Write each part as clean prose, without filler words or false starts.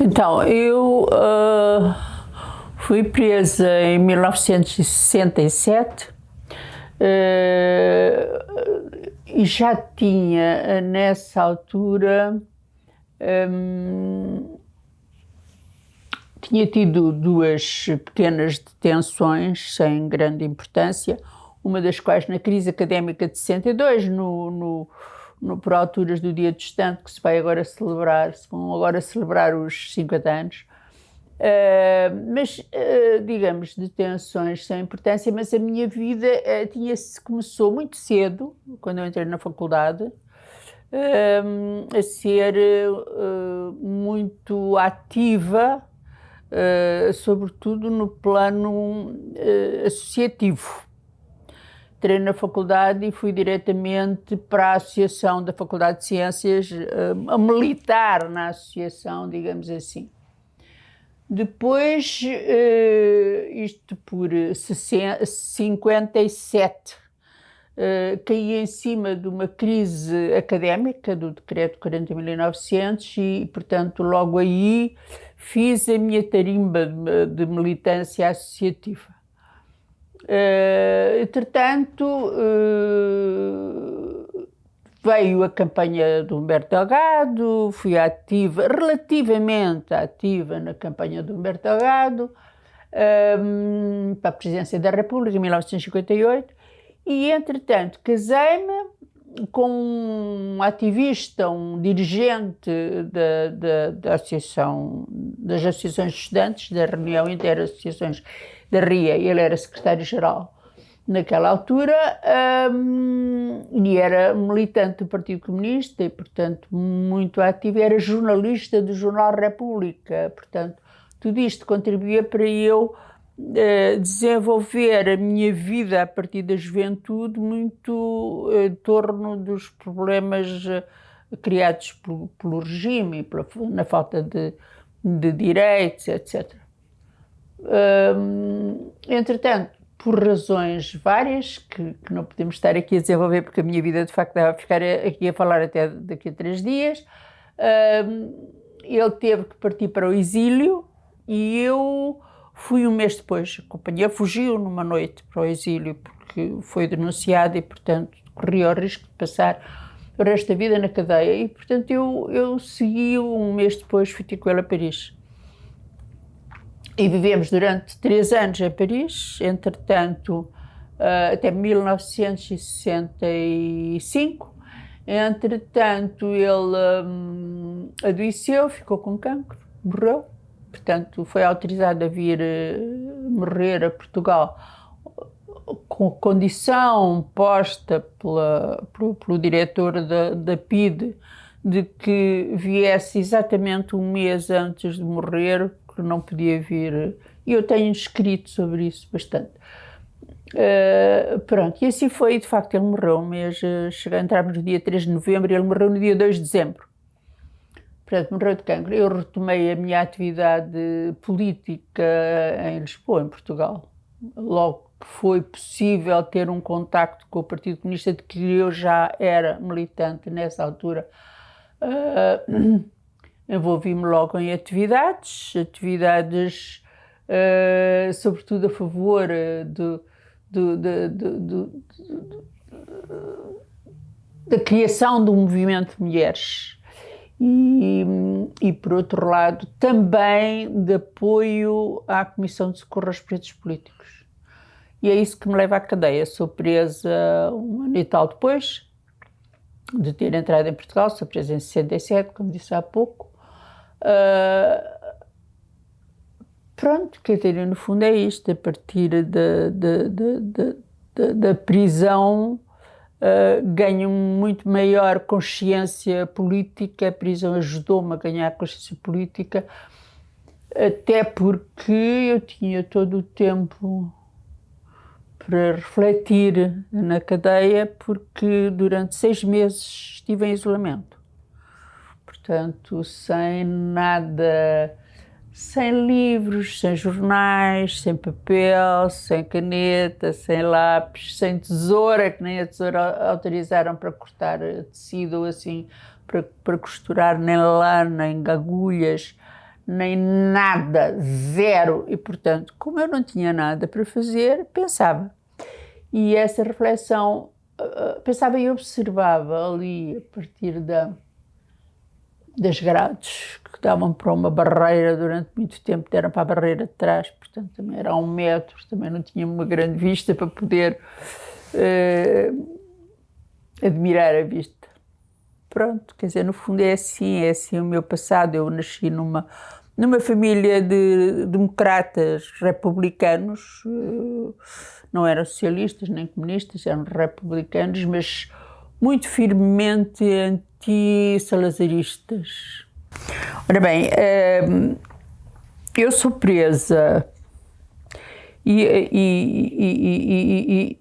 Então, eu fui presa em 1967 e já tinha, nessa altura, tinha tido duas pequenas detenções sem grande importância, uma das quais na crise académica de 62, por alturas do Dia do Estudante, que se vão agora celebrar os 50 anos. Digamos, detenções sem importância, mas a minha vida começou muito cedo, quando eu entrei na faculdade, a ser muito ativa, sobretudo no plano associativo. Entrei na faculdade e fui diretamente para a Associação da Faculdade de Ciências, a militar na associação, digamos assim. Depois, isto por 57, caí em cima de uma crise académica do Decreto 40.900 e, portanto, logo aí fiz a minha tarimba de militância associativa. Entretanto, veio a campanha do Humberto Delgado, fui relativamente ativa na campanha do Humberto Delgado, para a presidência da República em 1958, e entretanto casei-me com um ativista, um dirigente das associações de estudantes, da Reunião Interassociações da RIA. Ele era secretário-geral naquela altura, e era militante do Partido Comunista e, portanto, muito ativo. Era jornalista do jornal República. Portanto, tudo isto contribuía para eu desenvolver a minha vida a partir da juventude muito em torno dos problemas criados pelo regime, na falta de direitos, etc. Entretanto, por razões várias, que não podemos estar aqui a desenvolver, porque a minha vida, de facto, dava a ficar aqui a falar até daqui a 3 dias, ele teve que partir para o exílio e eu fui um mês depois. A companhia fugiu numa noite para o exílio, porque foi denunciada e, portanto, corria o risco de passar o resto da vida na cadeia. E, portanto, eu segui um mês depois, fui ter com ele a Paris. E vivemos durante 3 anos em Paris, entretanto, até 1965. Entretanto, ele adoeceu, ficou com cancro, morreu. Portanto, foi autorizado a vir morrer a Portugal com a condição posta pelo diretor da PIDE de que viesse exatamente um mês antes de morrer, que não podia vir. E eu tenho escrito sobre isso bastante. Pronto, e assim foi, de facto, ele morreu um mês, entramos no dia 3 de novembro e ele morreu no dia 2 de dezembro. Portanto, morreu de cancro. Eu retomei a minha atividade política em Lisboa, em Portugal. Logo que foi possível ter um contacto com o Partido Comunista, de que eu já era militante nessa altura, envolvi-me logo em atividades, sobretudo a favor da criação de um movimento de mulheres. E, por outro lado, também de apoio à Comissão de Socorro aos Presos Políticos. E é isso que me leva à cadeia. Sou presa 1 ano e tal depois de ter entrado em Portugal, sou presa em 67, como disse há pouco. Pronto, quer dizer, no fundo é isto, a partir da prisão, ganho muito maior consciência política. A prisão ajudou-me a ganhar consciência política, até porque eu tinha todo o tempo para refletir na cadeia, porque durante 6 meses estive em isolamento. Portanto, sem nada, sem livros, sem jornais, sem papel, sem caneta, sem lápis, sem tesoura, que nem a tesoura autorizaram para cortar tecido ou assim, para costurar nem lã, nem agulhas, nem nada, zero. E, portanto, como eu não tinha nada para fazer, pensava. E essa reflexão, pensava e observava ali, a partir das grades, que davam para uma barreira durante muito tempo, deram para a barreira de trás, portanto, também era a 1 metro, também não tinha uma grande vista para poder admirar a vista. Pronto, quer dizer, no fundo é assim o meu passado. Eu nasci numa família de democratas republicanos, não eram socialistas nem comunistas, eram republicanos, mas muito firmemente anti-salazaristas. Ora bem, eu sou presa e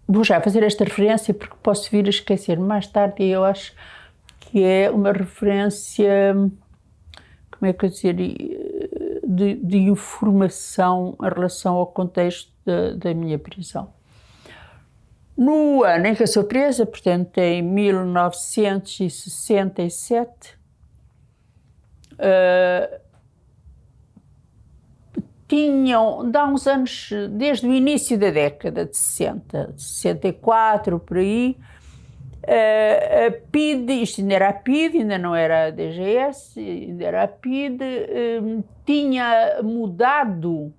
vou já fazer esta referência porque posso vir a esquecer mais tarde, e eu acho que é uma referência, como é que eu dizer, de informação em relação ao contexto da minha prisão. No ano em que eu sou presa, portanto em 1967, tinham, há uns anos, desde o início da década de 60, 64, por aí, a PIDE, isto ainda era a PIDE, ainda não era a DGS, ainda era a PIDE, tinha mudado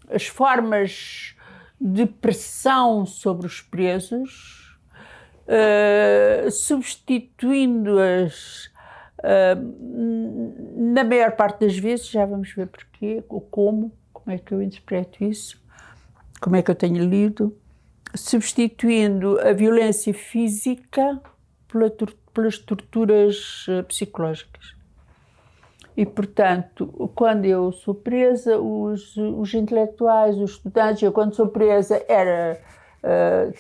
as formas de pressão sobre os presos, substituindo-as, na maior parte das vezes, já vamos ver porquê, ou como é que eu interpreto isso, como é que eu tenho lido, substituindo a violência física pelas torturas psicológicas. E, portanto, quando eu sou presa, os intelectuais, os estudantes, eu quando sou presa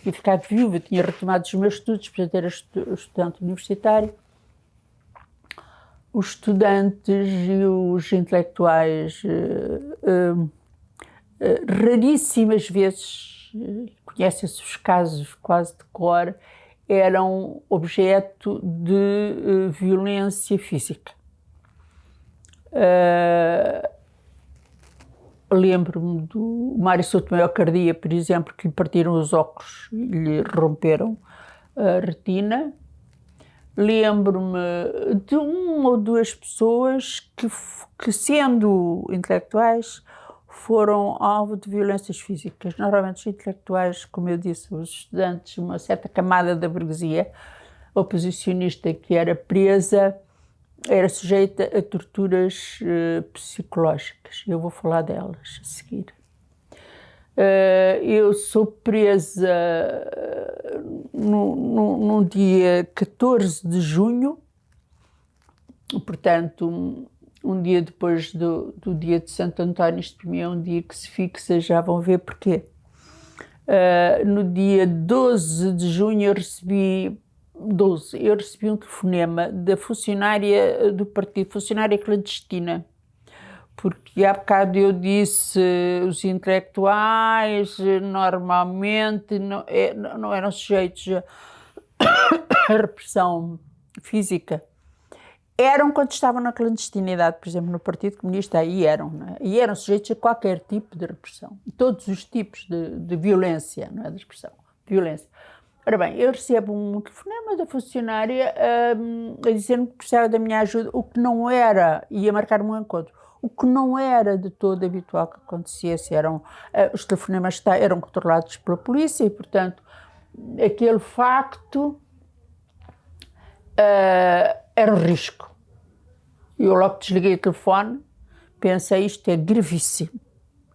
tinha ficado viúva, tinha retomado os meus estudos, portanto era estudante universitário. Os estudantes e os intelectuais, raríssimas vezes, conhecem-se os casos quase de cor, eram objeto de violência física. Lembro-me do Mário Sotomayor-Cardia, por exemplo, que lhe partiram os óculos e lhe romperam a retina. Lembro-me de 1 ou 2 pessoas que, sendo intelectuais, foram alvo de violências físicas. Normalmente os intelectuais, como eu disse, os estudantes, uma certa camada da burguesia oposicionista que era presa, era sujeita a torturas psicológicas. Eu vou falar delas a seguir. Eu sou presa no dia 14 de junho, portanto, um dia depois do dia de Santo António. Isto para mim é um dia que se fixa, já vão ver porquê. No dia 12 de junho eu recebi um telefonema da funcionária do partido, funcionária clandestina, porque há bocado eu disse os intelectuais normalmente não eram sujeitos à repressão física. Eram quando estavam na clandestinidade, por exemplo, no Partido Comunista, aí eram, não é? E eram sujeitos a qualquer tipo de repressão, todos os tipos de violência, não é de repressão, violência. Ora bem, eu recebo um telefonema da funcionária a dizer-me que precisava da minha ajuda, o que não era, ia marcar-me um encontro, o que não era de todo habitual que acontecesse. Os telefonemas eram controlados pela polícia e, portanto, aquele facto era um risco. Eu logo desliguei o telefone, pensei, isto é gravíssimo.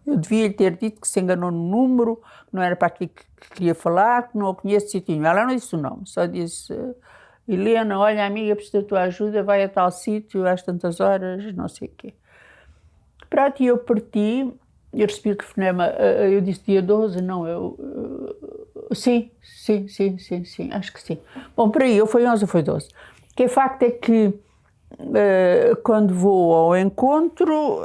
Eu devia ter dito que se enganou no número, que não era para aqui que queria falar, que não o conheço de sítio nenhum. Ela não disse o nome, só disse: Helena, olha, amiga, preciso da tua ajuda, vai a tal sítio às tantas horas, não sei o quê. Pronto, e eu parti, eu recebi o telefonema, eu disse dia 12, não, sim, acho que sim. Bom, por aí, ou foi 11 ou foi 12. O que é facto é que, quando vou ao encontro,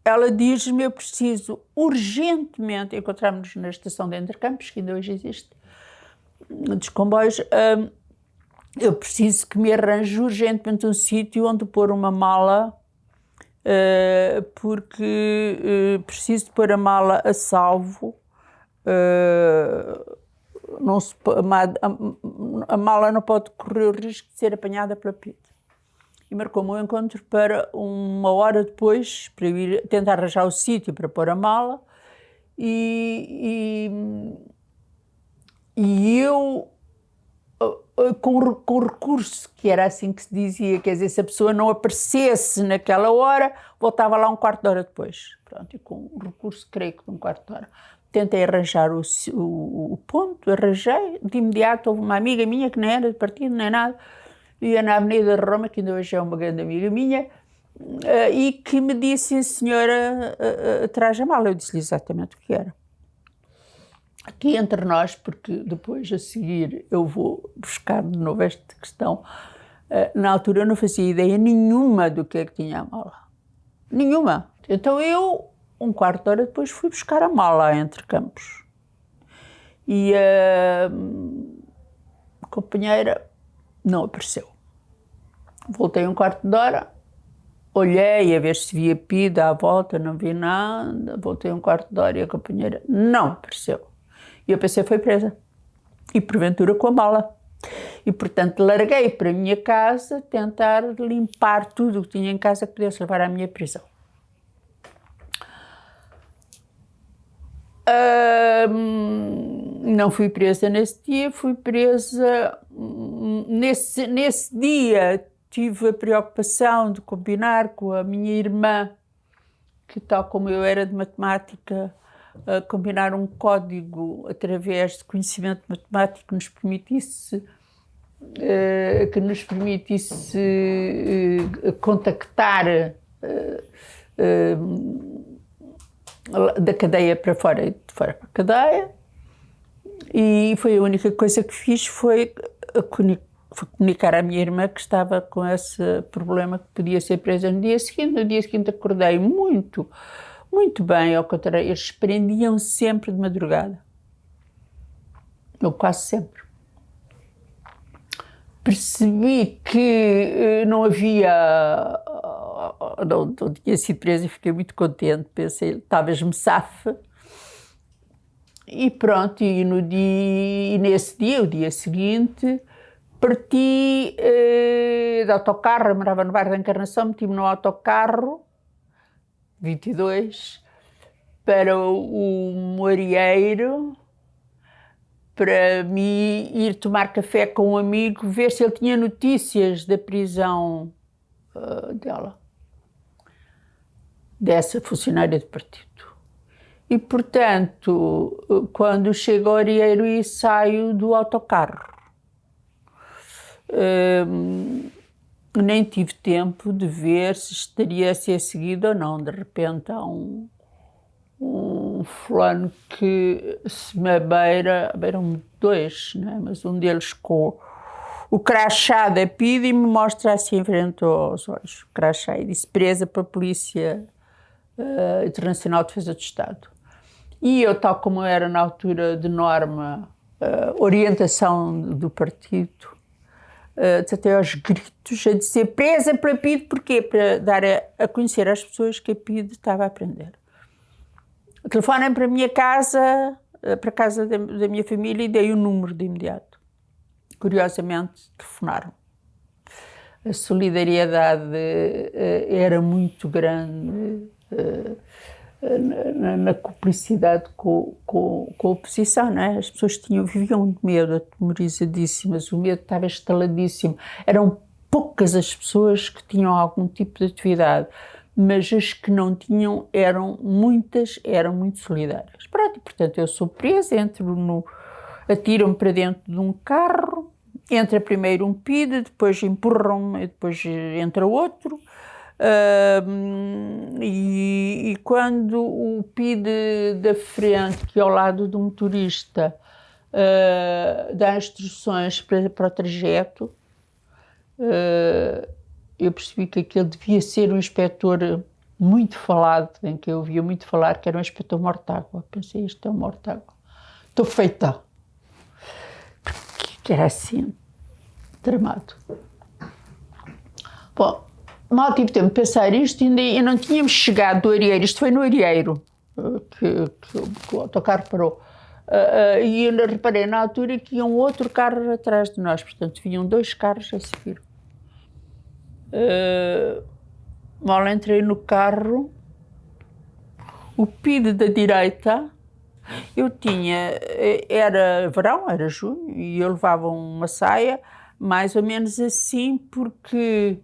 ela diz-me: eu preciso urgentemente, encontramos-nos na estação de Entre Campos, que ainda hoje existe, dos comboios, eu preciso que me arranje urgentemente um sítio onde pôr uma mala, porque preciso de pôr a mala a salvo. Não se, a mala não pode correr o risco de ser apanhada pela PIDE. E marcou-me um encontro para 1 hora depois, para eu ir tentar arranjar o sítio para pôr a mala. E eu, com recurso, que era assim que se dizia, quer dizer, se a pessoa não aparecesse naquela hora, voltava lá 1/4 de hora depois. Pronto, e com recurso, creio que de 1/4 de hora. Tentei arranjar o ponto, arranjei, de imediato houve uma amiga minha que nem era de partido, nem nada, ia na Avenida de Roma, que ainda hoje é uma grande amiga minha, e que me disse: senhora, traz a mala. Eu disse-lhe exatamente o que era. Aqui entre nós, porque depois a seguir eu vou buscar de novo esta questão, na altura eu não fazia ideia nenhuma do que é que tinha a mala. Nenhuma. Então eu, 1/4 de hora depois, fui buscar a mala entre Campos. E a companheira não apareceu. Voltei 1/4 de hora, olhei a ver se via PIDE à volta, não vi nada. Voltei 1/4 de hora e a companheira não apareceu. E eu pensei, foi presa. E porventura com a mala. E portanto larguei para a minha casa tentar limpar tudo o que tinha em casa que pudesse levar à minha prisão. Não fui presa nesse dia, fui presa nesse dia. Tive a preocupação de combinar com a minha irmã, que tal como eu era de matemática, combinar um código através de conhecimento matemático que nos permitisse contactar da cadeia para fora e de fora para a cadeia. E foi a única coisa que fiz, foi comunicar à minha irmã que estava com esse problema, que podia ser presa no dia seguinte. No dia seguinte acordei muito bem, ao contrário, eles prendiam sempre de madrugada. Eu quase sempre. Percebi que não tinha sido presa e fiquei muito contente. Pensei, talvez me safe. E pronto, e nesse dia, o dia seguinte, parti de autocarro. Eu morava no bairro da Encarnação, meti-me no autocarro 22 para o Moarieiro, para me ir tomar café com um amigo, ver se ele tinha notícias da prisão dessa funcionária de partido. E, portanto, quando chego ao Arieiro e saio do autocarro, nem tive tempo de ver se estaria a ser seguido ou não. De repente há um fulano que se me beiram-me dois, né? Mas um deles com o crachá da PIDE e me mostra assim em frente aos olhos, o crachá, e disse: presa para a Polícia Internacional de Defesa do Estado. E eu, tal como era na altura de norma, orientação do partido, até aos gritos, a dizer: presa para a PIDE. Porquê? Para dar a conhecer às pessoas que a PIDE estava a prender. Telefonem para a minha casa, para a casa da minha família, e dei o número de imediato. Curiosamente, telefonaram. A solidariedade era muito grande na cumplicidade com a oposição, não é? As pessoas viviam de medo, atemorizadíssimas, o medo estava instaladíssimo. Eram poucas as pessoas que tinham algum tipo de atividade, mas as que não tinham eram muitas, eram muito solidárias. Pronto, e portanto eu sou presa, atiram-me para dentro de um carro, entra primeiro um PIDE, depois empurram-me, depois entra outro. E quando o PIDE da frente, que é ao lado do motorista, dá instruções para o trajeto, eu percebi que aquele devia ser um inspetor muito falado, em que eu ouvia muito falar, que era um inspetor Mortágua. Pensei, isto é um Mortágua. Estou feita. Que era assim. tramado. Bom, mal tive tempo de pensar isto, e não tínhamos chegado do Arieiro, isto foi no Arieiro que o autocarro parou. E eu reparei na altura que ia um outro carro atrás de nós, portanto vinham 2 carros a seguir. Mal entrei no carro, o PID da direita, era verão, era junho, e eu levava uma saia mais ou menos assim, porque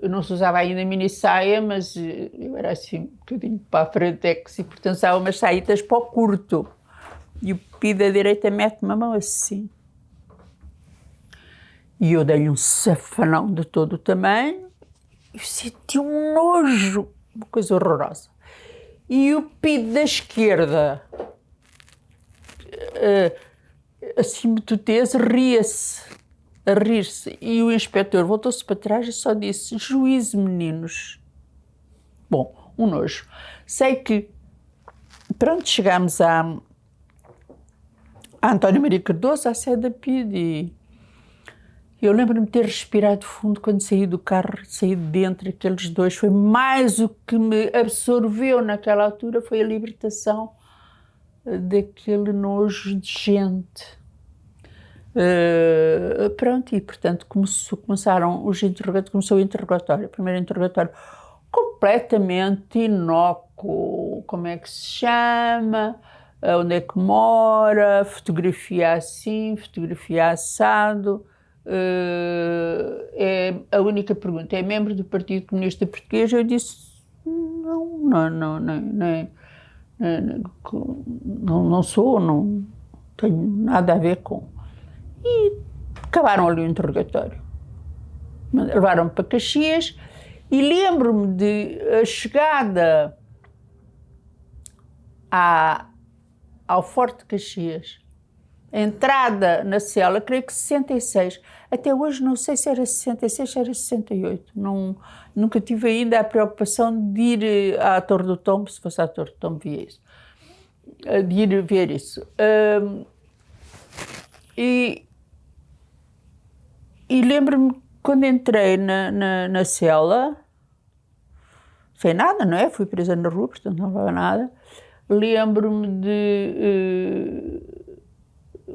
não se usava ainda mini saia, mas eu era assim um bocadinho para a frentex e portanto usava umas saitas para o curto. E o PID da direita mete-me a mão assim. E eu dei-lhe um safanão de todo o tamanho e senti um nojo, uma coisa horrorosa. E o PID da esquerda, assim metutez, ria-se, a rir-se. E o inspetor voltou-se para trás e só disse: juízo, meninos. Bom, um nojo. Sei que, pronto, chegámos a António Maria Cardoso, à sede da PID, e eu lembro-me de ter respirado fundo quando saí do carro, saí de dentro, aqueles 2, foi mais o que me absorveu naquela altura, foi a libertação daquele nojo de gente. Pronto, e portanto começaram os interrogatórios, começou o interrogatório, o primeiro interrogatório completamente inócuo, como é que se chama, onde é que mora, fotografia assim, fotografia assado. A única pergunta: é membro do Partido Comunista Português? Eu disse: não sou, não tenho nada a ver com. E acabaram ali o interrogatório. Levaram-me para Caxias e lembro-me de a chegada ao Forte de Caxias, a entrada na cela, creio que 66. Até hoje não sei se era 66 ou era 68. Nunca tive ainda a preocupação de ir à Torre do Tombo, se fosse à Torre do Tombo, via isso. De ir ver isso. E lembro-me quando entrei na cela, sem nada, não é? Fui presa na rua, portanto não levava nada. Lembro-me de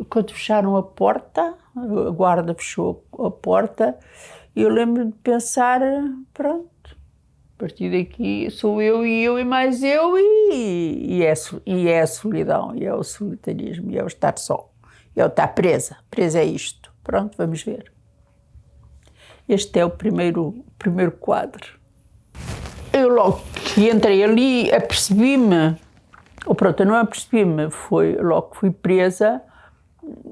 quando fecharam a porta, a guarda fechou a porta, e eu lembro-me de pensar: pronto, a partir daqui sou eu e mais eu, e é a solidão, e é o solitarismo, e é o estar só, e é o estar presa. Presa é isto. Pronto, vamos ver. Este é o primeiro quadro. Eu logo que entrei ali apercebi-me, ou pronto, eu não apercebi-me, foi logo que fui presa.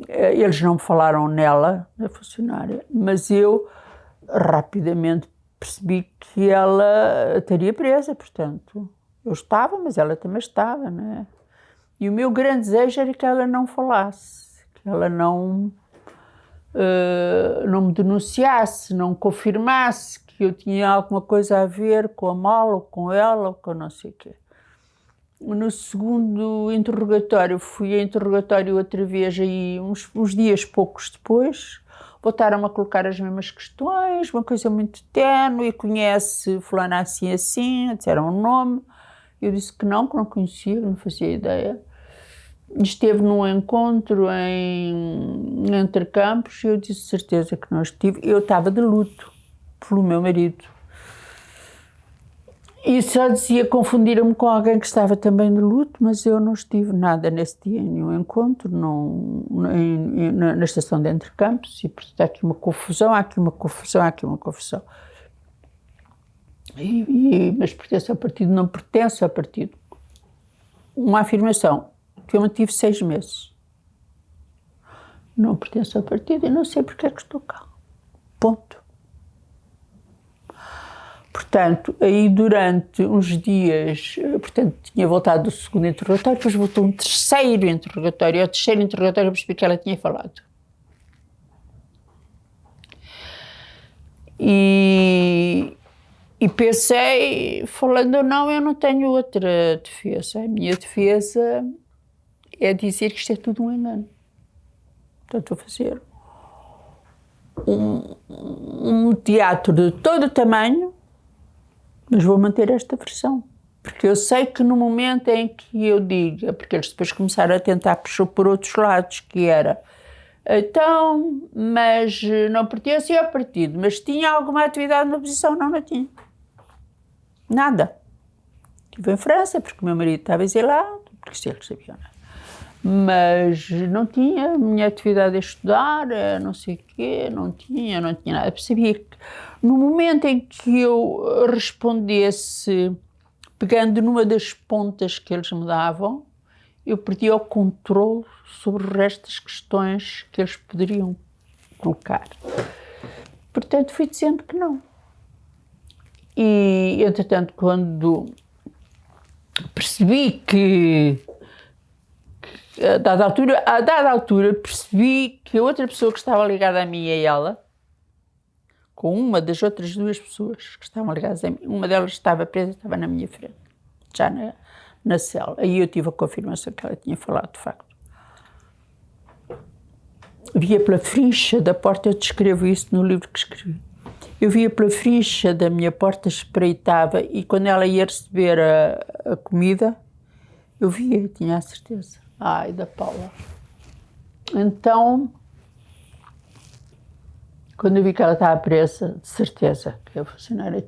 Eles não me falaram nela, a funcionária, mas eu rapidamente percebi que ela estaria presa, portanto, eu estava, mas ela também estava, não é? E o meu grande desejo era que ela não falasse, que ela não me denunciasse, não confirmasse que eu tinha alguma coisa a ver com a mala, ou com ela, ou com não sei o quê. No segundo interrogatório, fui a interrogatório outra vez, aí uns dias poucos depois, voltaram-me a colocar as mesmas questões, uma coisa muito ténue: conhece fulana assim assim, disseram um nome. Eu disse que não conhecia, não fazia ideia. Esteve num encontro entre Campos, e eu disse certeza que não estive. Eu estava de luto pelo meu marido. E só dizia, confundiram-me com alguém que estava também de luto, mas eu não estive nada nesse dia em nenhum encontro, na estação de Entre Campos, e portanto há aqui uma confusão, há aqui uma confusão. Mas pertence ao partido, não pertence ao partido. Uma afirmação que eu mantive 6 meses. Não pertence ao partido e não sei porque é que estou cá. Ponto. Portanto, aí durante uns dias, portanto, tinha voltado do segundo interrogatório, depois voltou um terceiro interrogatório. Ao terceiro interrogatório eu percebi que ela tinha falado. E pensei, falando ou não, eu não tenho outra defesa. A minha defesa é dizer que isto é tudo um engano. Portanto, vou fazer um teatro de todo o tamanho, mas vou manter esta versão. Porque eu sei que no momento em que eu diga, porque eles depois começaram a tentar puxar por outros lados, que era, então, mas não pertencia ao partido, mas tinha alguma atividade na oposição? Não, não tinha. Nada. Estive em França, porque o meu marido estava exilado, porque se eles sabiam nada. Mas não tinha, a minha atividade é estudar, não sei o quê, não tinha nada. Eu percebia que no momento em que eu respondesse, pegando numa das pontas que eles me davam, eu perdia o controle sobre o resto das questões que eles poderiam colocar. Portanto, fui dizendo que não. E, entretanto, quando percebi que a dada altura, percebi que a outra pessoa que estava ligada a mim e a ela, com uma das outras duas pessoas que estavam ligadas a mim, uma delas estava presa, estava na minha frente, já na cela. Aí eu tive a confirmação que ela tinha falado, de facto. Via pela frincha da porta, eu descrevo isso no livro que escrevi. Eu via pela frincha da minha porta, espreitava, e quando ela ia receber a comida, eu via e tinha a certeza. Ai, da Paula. Então, quando eu vi que ela estava presa, de certeza que a funcionária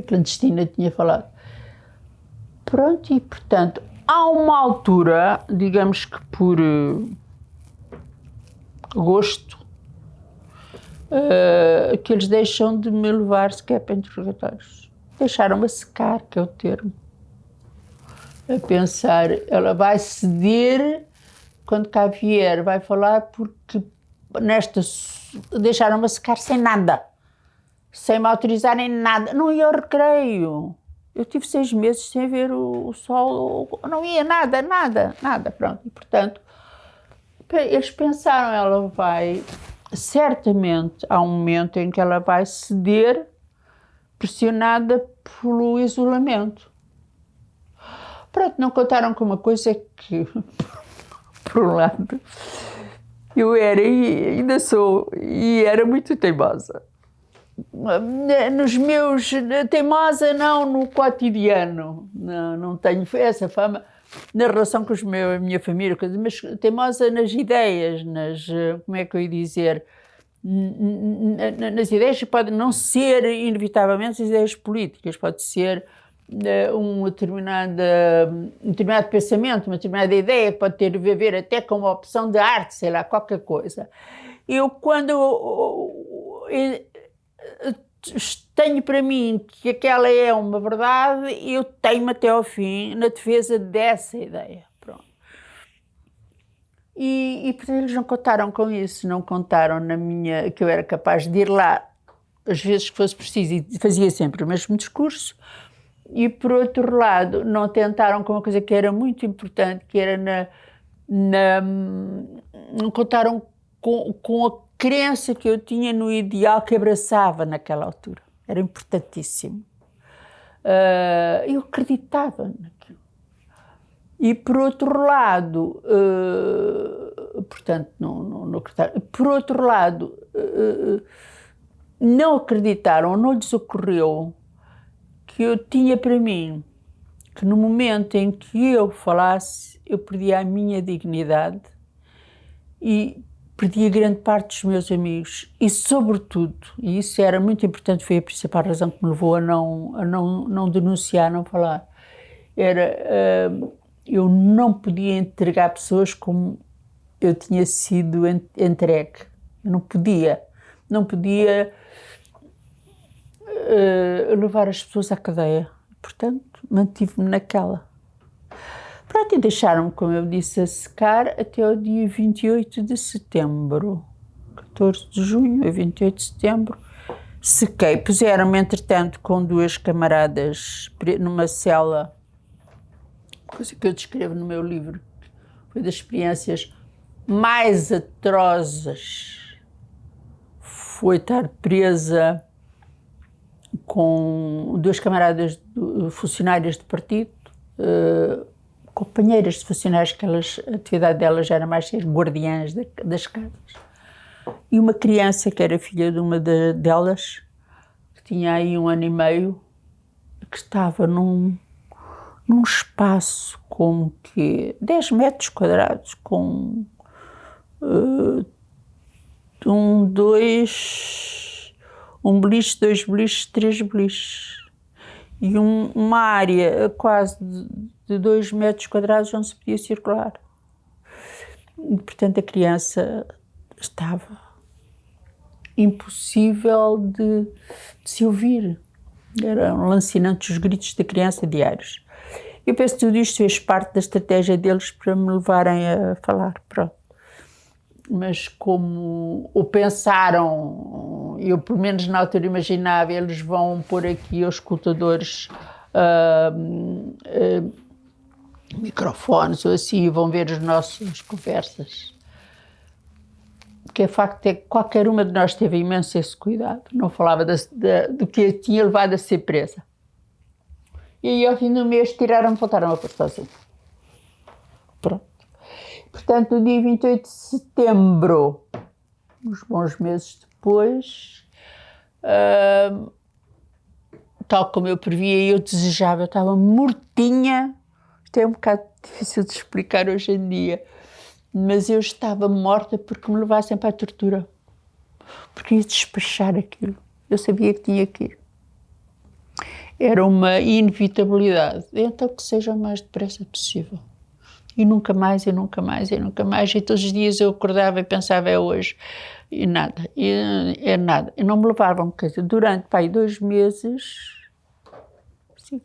clandestina tinha falado. Pronto, e portanto, há uma altura, digamos que por gosto, que eles deixam de me levar sequer para interrogatórios. Deixaram-me secar, que é o termo. A pensar, ela vai ceder quando cá vier, vai falar, porque deixaram-me secar sem nada, sem me autorizarem nada. Não ia ao recreio. Eu tive 6 meses sem ver o sol, não ia nada, pronto. E, portanto, eles pensaram, ela vai, certamente há um momento em que ela vai ceder, pressionada pelo isolamento. Pronto, não contaram com uma coisa que, por um lado, eu era e ainda sou, e era muito teimosa. Teimosa não no cotidiano, não tenho essa fama na relação com a minha família, mas teimosa nas ideias, como é que eu ia dizer, nas ideias que podem não ser inevitavelmente as ideias políticas, pode ser um determinado pensamento, uma determinada ideia, pode ter a ver até com uma opção de arte, sei lá, qualquer coisa. Eu, quando tenho para mim que aquela é uma verdade, eu tenho até ao fim na defesa dessa ideia. Pronto. E portanto, eles não contaram com isso, não contaram que eu era capaz de ir lá, às vezes que fosse preciso, e fazia sempre o mesmo discurso. E, por outro lado, não tentaram com uma coisa que era muito importante, que era não contaram com a crença que eu tinha no ideal que abraçava naquela altura. Era importantíssimo. Eu acreditava naquilo. E, por outro lado, portanto, não acreditaram. Por outro lado, não acreditaram, não lhes ocorreu que eu tinha para mim que no momento em que eu falasse, eu perdia a minha dignidade e perdia grande parte dos meus amigos. E, sobretudo, e isso era muito importante, foi a principal razão que me levou a não denunciar, não falar, era eu não podia entregar pessoas como eu tinha sido entregue. Eu não podia levar as pessoas à cadeia. Portanto, mantive-me naquela. Pronto, e deixaram-me, como eu disse, a secar até o dia 28 de setembro. 14 de junho a 28 de setembro. Sequei. Puseram-me, entretanto, com 2 camaradas numa cela, coisa que eu descrevo no meu livro. Foi das experiências mais atrozes. Foi estar presa com 2 camaradas funcionárias de partido, companheiras de funcionários, que a atividade delas era mais ser guardiãs das casas. e uma criança que era filha de uma delas, que tinha aí 1 ano e meio, que estava num espaço com 10 metros quadrados, com um beliche, 2 beliches, 3 beliches. E uma área quase de 2 metros quadrados onde se podia circular. E, portanto, a criança estava impossível de se ouvir. Eram lancinantes os gritos da criança diários. Eu penso que tudo isto fez parte da estratégia deles para me levarem a falar, pronto. Mas como o pensaram, eu pelo menos na altura imaginava, eles vão pôr aqui aos escutadores microfones ou assim, e vão ver as nossas conversas. Porque o facto é que qualquer uma de nós teve imenso esse cuidado, não falava do que a tinha levado a ser presa. E aí, ao fim do mês, tiraram-me e voltaram a pôr sozinho. Pronto. Portanto, no dia 28 de setembro, uns bons meses depois, tal como eu previa, eu desejava, eu estava mortinha. Isto é um bocado difícil de explicar hoje em dia, mas eu estava morta porque me levassem para a tortura, porque ia despachar aquilo. Eu sabia que tinha que ir. Era uma inevitabilidade, então que seja o mais depressa possível. E nunca mais, e nunca mais, e nunca mais. E todos os dias eu acordava e pensava, é hoje. E nada, é nada. E não me levavam, quer dizer, durante 2 meses, sim,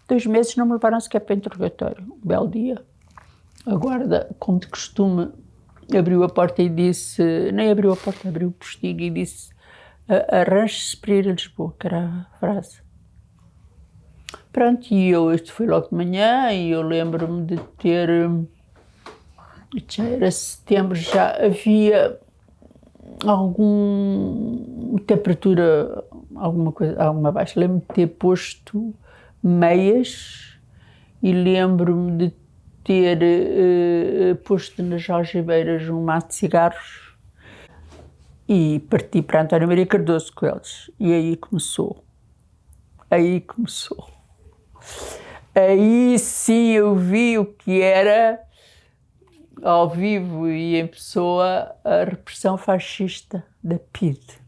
2 meses não me levaram sequer para interrogatório. Um belo dia, a guarda, como de costume, abriu a porta e disse, nem abriu a porta, abriu o postigo e disse, arranje-se para ir a Lisboa, que era a frase. Pronto, e isto foi logo de manhã, e eu lembro-me de ter, já era setembro, já havia alguma temperatura, alguma baixa. Lembro-me de ter posto meias e lembro-me de ter posto nas algibeiras um maço de cigarros e parti para António Maria Cardoso com eles. E aí começou. Aí sim eu vi o que era, ao vivo e em pessoa, a repressão fascista da PIDE.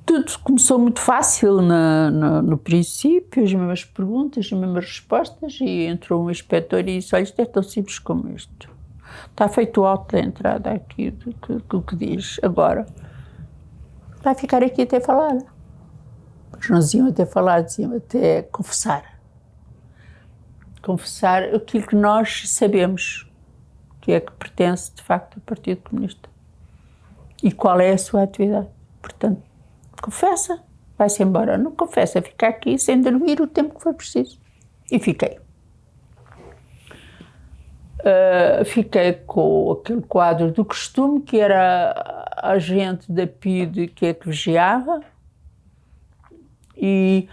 Tudo começou muito fácil no princípio, as mesmas perguntas, as mesmas respostas, e entrou um inspetor e disse, olha, isto é tão simples como isto. Está feito o auto da entrada aqui, do que diz agora. Vai ficar aqui até falar. Mas não diziam até falar, diziam até confessar. Confessar aquilo que nós sabemos, que é que pertence, de facto, ao Partido Comunista. E qual é a sua atividade. Portanto, confessa, vai-se embora. Não confessa, fica aqui sem dormir o tempo que for preciso. E fiquei. Fiquei com aquele quadro do costume, que era a gente da PIDE que é que vigiava, e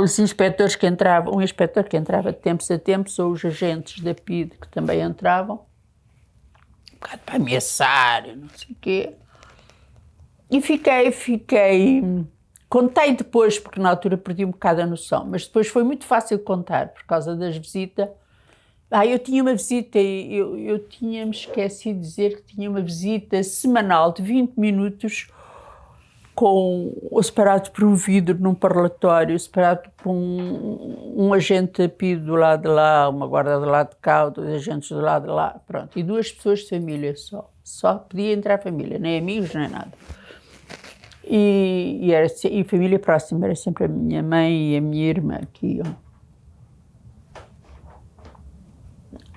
os inspectores que entravam, um inspetor que entrava de tempos a tempos, ou os agentes da PIDE que também entravam, um bocado para ameaçar, não sei o quê. E fiquei, contei depois, porque na altura perdi um bocado a noção, mas depois foi muito fácil contar, por causa das visitas. Eu tinha uma visita, eu tinha-me esquecido de dizer que tinha uma visita semanal de 20 minutos, separado por um vidro num parlatório, separado por um agente da PIDE do lado de lá, uma guarda do lado de cá, 2 agentes do lado de lá, pronto. E 2 pessoas de família só podia entrar família, nem amigos, nem nada. E família próxima, era sempre a minha mãe e a minha irmã que iam.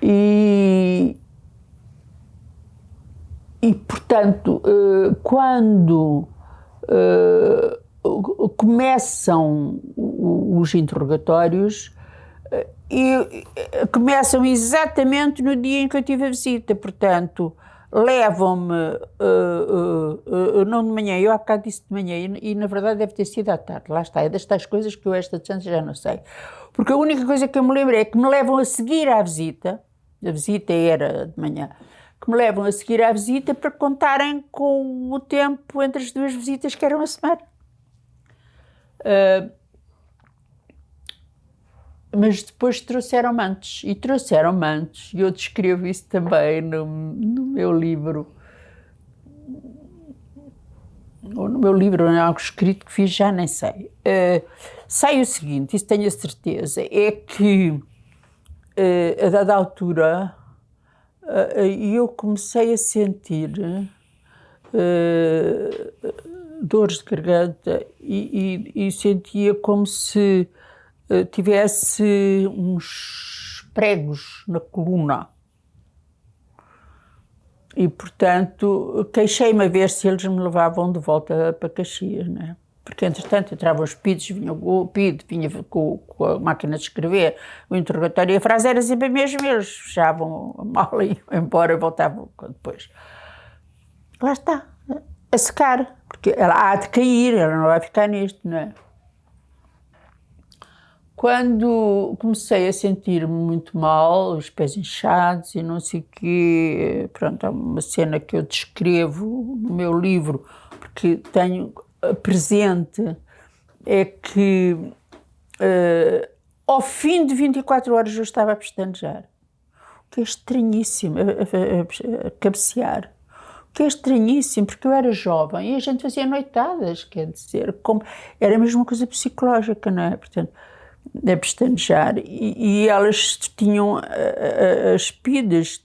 E portanto, quando começam os interrogatórios, começam exatamente no dia em que eu tive a visita, portanto, levam-me, não de manhã, eu há bocado disse de manhã, e na verdade deve ter sido à tarde, lá está, é das tais coisas que eu esta distância já não sei. Porque a única coisa que eu me lembro é que me levam a seguir à visita, a visita era de manhã, que me levam a seguir à visita para contarem com o tempo entre as duas visitas, que era uma semana. Mas depois trouxeram-me antes, e eu descrevo isso também no meu livro, ou no meu livro, em algo escrito que fiz, já nem sei. Sei o seguinte, isso tenho a certeza, é que a dada altura eu comecei a sentir dores de garganta e sentia como se tivesse uns pregos na coluna. E, portanto, queixei-me a ver se eles me levavam de volta para Caxias, não é? Porque, entretanto, entravam os PIDs, vinha o PID, vinha com a máquina de escrever, o interrogatório, e a frase era sempre a mesma, eles fechavam a mala e iam embora e voltavam depois. Lá está, a secar, porque ela há de cair, ela não vai ficar nisto, não é? Quando comecei a sentir-me muito mal, os pés inchados e não sei o quê, pronto, é uma cena que eu descrevo no meu livro, porque tenho presente, é que ao fim de 24 horas eu estava a pestanejar, o que é estranhíssimo, a cabecear, o que é estranhíssimo, porque eu era jovem e a gente fazia noitadas, quer dizer, como, era mesmo uma coisa psicológica, não é? Portanto, a pestanejar, e elas tinham, as PIDs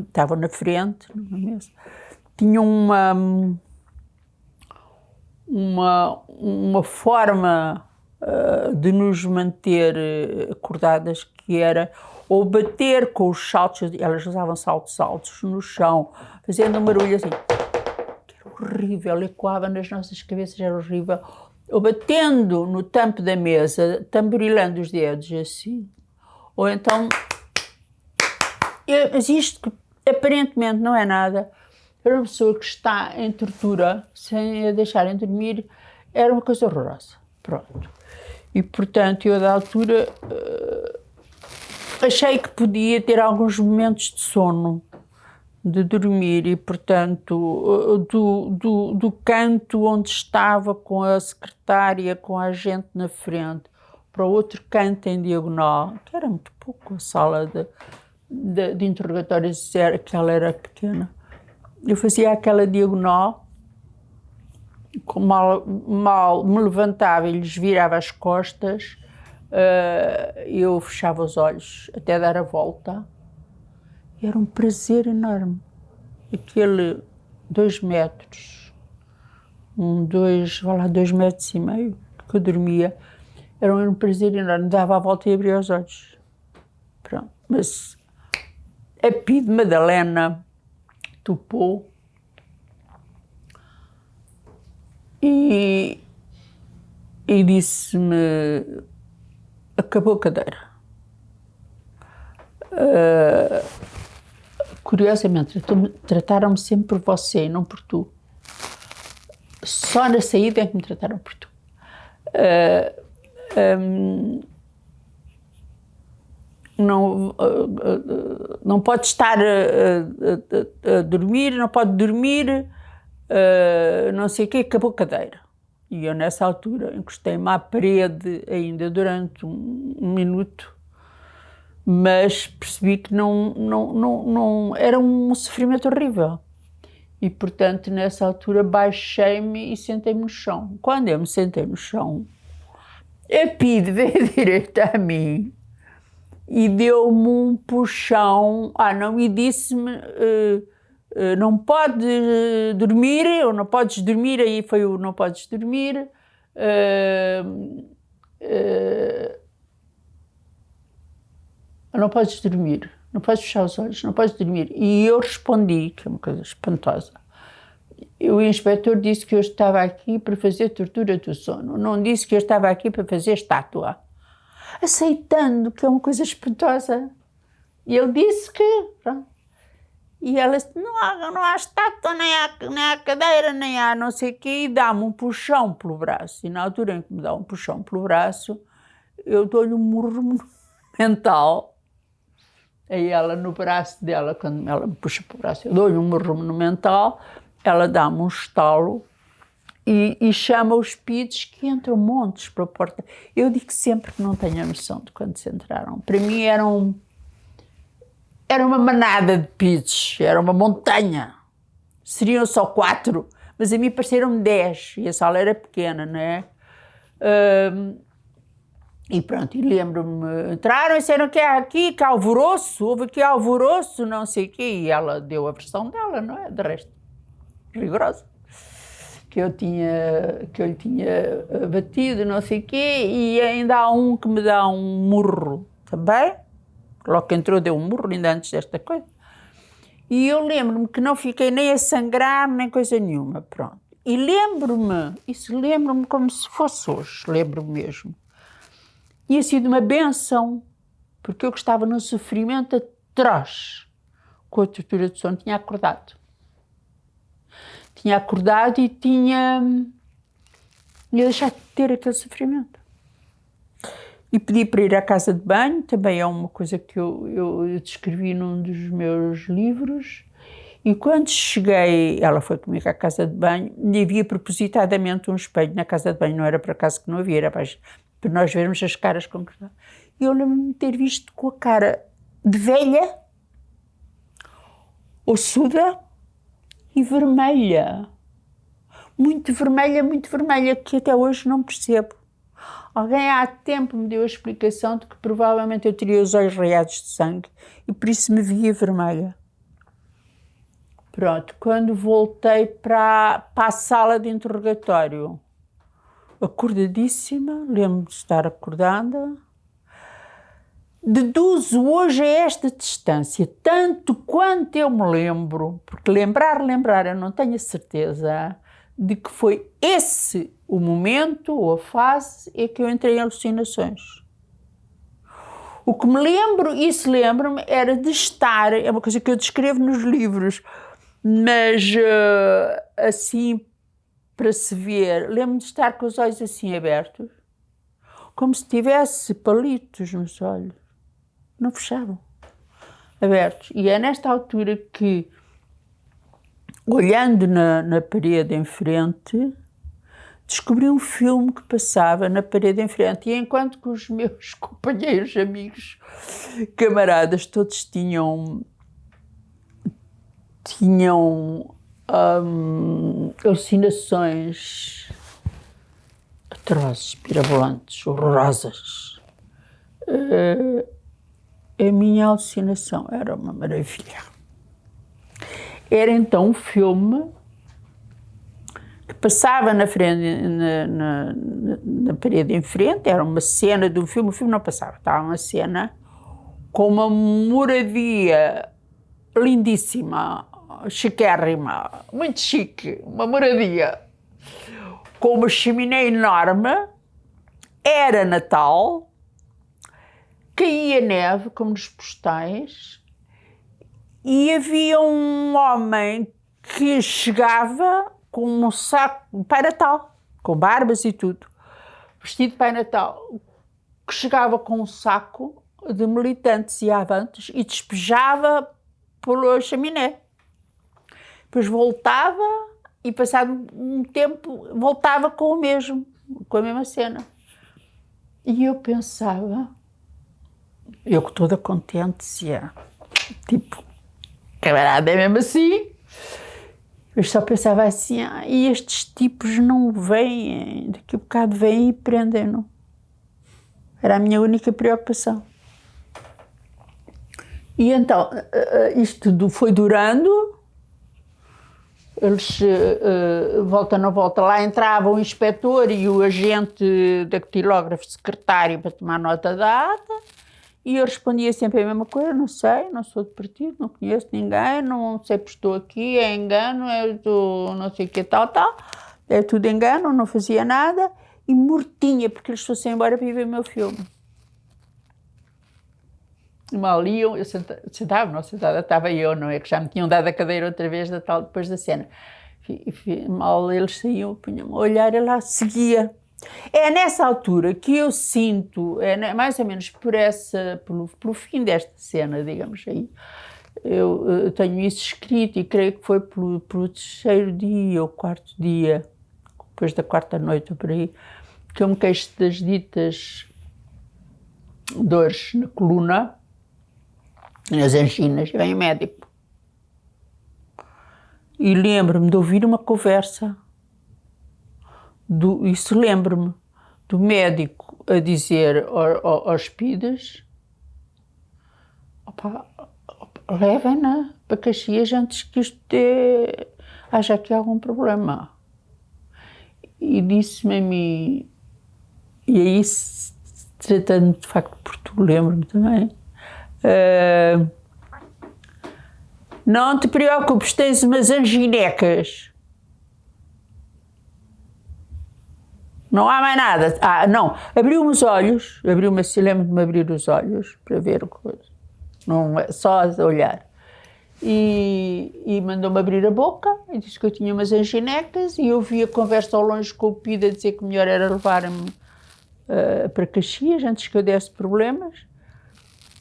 estavam na frente, na mesa, tinham uma forma de nos manter acordadas, que era ou bater com os saltos, elas usavam saltos altos no chão, fazendo um barulho assim, que era horrível, ecoava nas nossas cabeças, era horrível, ou batendo no tampo da mesa, tamborilando os dedos assim, ou então, mas isto que aparentemente não é nada, para uma pessoa que está em tortura, sem a deixarem dormir, era uma coisa horrorosa, pronto. E, portanto, eu, da altura, achei que podia ter alguns momentos de sono, de dormir, e, portanto, do canto onde estava com a secretária, com a agente na frente, para o outro canto em diagonal, que era muito pouco, a sala de interrogatórios, que ela era pequena. Eu fazia aquela diagonal, mal me levantava e lhes virava as costas, eu fechava os olhos até dar a volta. Era um prazer enorme. Aquele 2 metros, 2 metros e meio que eu dormia, era um prazer enorme. Dava a volta e abria os olhos. Pronto. Mas a PID Madalena topou e disse-me: acabou a cadeira. Curiosamente, trataram-me sempre por você e não por tu. Só na saída é que me trataram por tu. Não pode estar a dormir, não pode dormir, não sei o quê, acabou a cadeira. E eu, nessa altura, encostei-me à parede ainda durante um minuto, mas percebi que não era um sofrimento horrível. E, portanto, nessa altura, baixei-me e sentei-me no chão. Quando eu me sentei no chão, a PID veio direito a mim e deu-me um puxão, e disse-me: não pode dormir, ou não podes dormir, aí foi o não podes dormir, não podes dormir, não podes fechar os olhos, não podes dormir. E eu respondi, que é uma coisa espantosa. O inspetor disse que eu estava aqui para fazer tortura do sono, não disse que eu estava aqui para fazer estátua. Aceitando, que é uma coisa espantosa. E ele disse que, pronto. E ela disse: não há estátua, nem há cadeira, nem há não sei o quê, e dá-me um puxão pelo braço. E na altura em que me dá um puxão pelo braço, eu dou-lhe um murro monumental. Aí ela, no braço dela, quando ela me puxa para o braço, eu dou-lhe um murro monumental, ela dá-me um estalo e chama os pitos que entram montes para a porta. Eu digo sempre que não tenho a noção de quando se entraram. Para mim era uma manada de pitos, era uma montanha. Seriam só 4, mas a mim pareceram 10 e a sala era pequena, não é? E pronto, e lembro-me, entraram e disseram que há aqui, que há alvoroço, houve aqui alvoroço, não sei o quê, e ela deu a versão dela, não é? De resto, rigorosa. Que eu lhe tinha batido, não sei o quê, e ainda há um que me dá um murro também, logo que entrou deu um murro, ainda antes desta coisa. E eu lembro-me que não fiquei nem a sangrar, nem coisa nenhuma, pronto. E lembro-me como se fosse hoje, lembro-me mesmo. Tinha sido uma benção, porque eu que estava num sofrimento atroz com a tortura de sono, tinha acordado. E tinha deixado de ter aquele sofrimento. E pedi para ir à casa de banho, também é uma coisa que eu descrevi num dos meus livros. E quando cheguei, ela foi comigo à casa de banho, e havia propositadamente um espelho na casa de banho, não era por acaso que não havia, era para nós vermos as caras como que estavam. E eu lembro-me de ter visto com a cara de velha, ossuda e vermelha. Muito vermelha, que até hoje não percebo. Alguém há tempo me deu a explicação de que provavelmente eu teria os olhos raiados de sangue e por isso me via vermelha. Pronto, quando voltei para a sala de interrogatório, acordadíssima, lembro-me de estar acordada, deduzo hoje a esta distância, tanto quanto eu me lembro, porque lembrar, eu não tenho a certeza de que foi esse o momento ou a fase em que eu entrei em alucinações. O que me lembro, isso lembro-me, era de estar, é uma coisa que eu descrevo nos livros, mas assim, para se ver, lembro-me de estar com os olhos assim abertos, como se tivesse palitos nos olhos. Não fechavam, abertos. E é nesta altura que, olhando na parede em frente, descobri um filme que passava na parede em frente. E enquanto que os meus companheiros, amigos, camaradas, todos tinham alucinações atrozes, mirabolantes, horrorosas. A minha alucinação era uma maravilha. Era então um filme que passava na frente, na parede em frente, era uma cena do filme, o filme não passava, estava uma cena com uma moradia lindíssima, chiquérrima, muito chique, uma moradia, com uma chaminé enorme, era Natal, caía neve, como nos postais, e havia um homem que chegava com um saco de Pai Natal, com barbas e tudo, vestido de Pai Natal, que chegava com um saco de militantes e avantes e despejava pela chaminé. Depois voltava e, passado um tempo, voltava com a mesma cena. E eu pensava, eu toda contente, dizia, tipo, camarada, é mesmo assim? Eu só pensava assim, e estes tipos não vêm, daqui a bocado vêm e prendem-no. Era a minha única preocupação. E então, isto tudo foi durando, eles, volta não volta, lá entrava o inspetor e o agente dactilógrafo secretário para tomar nota da ata, e eu respondia sempre a mesma coisa, não sei, não sou de partido, não conheço ninguém, não sei se estou aqui, é engano, é do não sei o que, tal, é tudo engano, não fazia nada, e mortinha, porque eles fossem embora para ir ver o meu filme. Mal iam, eu sentada, estava eu, não é? Que já me tinham dado a cadeira outra vez depois da cena. Mal eles saíam, punham-me a olhar e lá seguia. É nessa altura que eu sinto, mais ou menos pelo fim desta cena, digamos aí, eu tenho isso escrito e creio que foi pelo terceiro dia ou quarto dia, depois da quarta noite ou por aí, que eu me queixo das ditas dores na coluna, nas anginas, e vem o médico. E lembro-me de ouvir uma conversa, isso lembro-me, do médico a dizer aos PIDs, levem-na para Caxias antes que isto haja aqui algum problema. E disse-me a mim, e aí, tratando de facto por tu, lembro-me também, não te preocupes, tens umas anginecas. Não há mais nada. Não. Abriu-me os olhos, lembro-me de abrir os olhos para ver o coisa. Não é só a olhar. E mandou-me abrir a boca e disse que eu tinha umas anginecas e eu vi a conversa ao longe com o PID a dizer que melhor era levar-me para Caxias antes que eu desse problemas.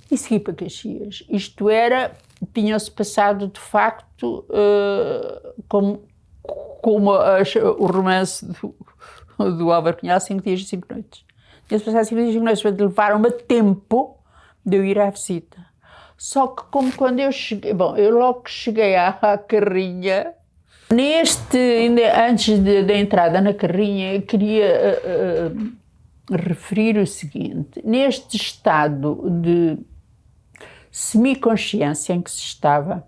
E segui para Caxias. Isto era, tinham-se passado de facto como o romance do Álvaro Cunhal, 5 dias e 5 noites. Tinha-se passado 5 dias e 5 noites, para levaram-me a tempo de eu ir à visita. Só que como quando eu cheguei, eu logo que cheguei à carrinha, antes da entrada na carrinha, eu queria referir o seguinte: neste estado de semiconsciência em que se estava,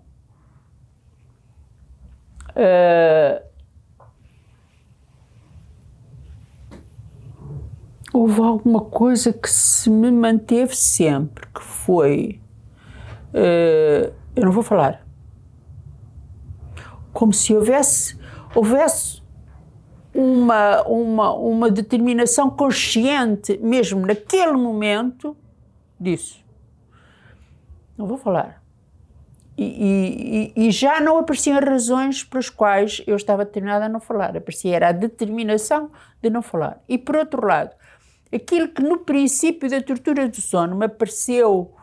houve alguma coisa que se me manteve sempre, que foi, eu não vou falar, como se houvesse uma determinação consciente, mesmo naquele momento, disso. Não vou falar. E já não apareciam razões pelas quais eu estava determinada a não falar. Era a determinação de não falar. E, por outro lado, aquilo que no princípio da tortura do sono me apareceu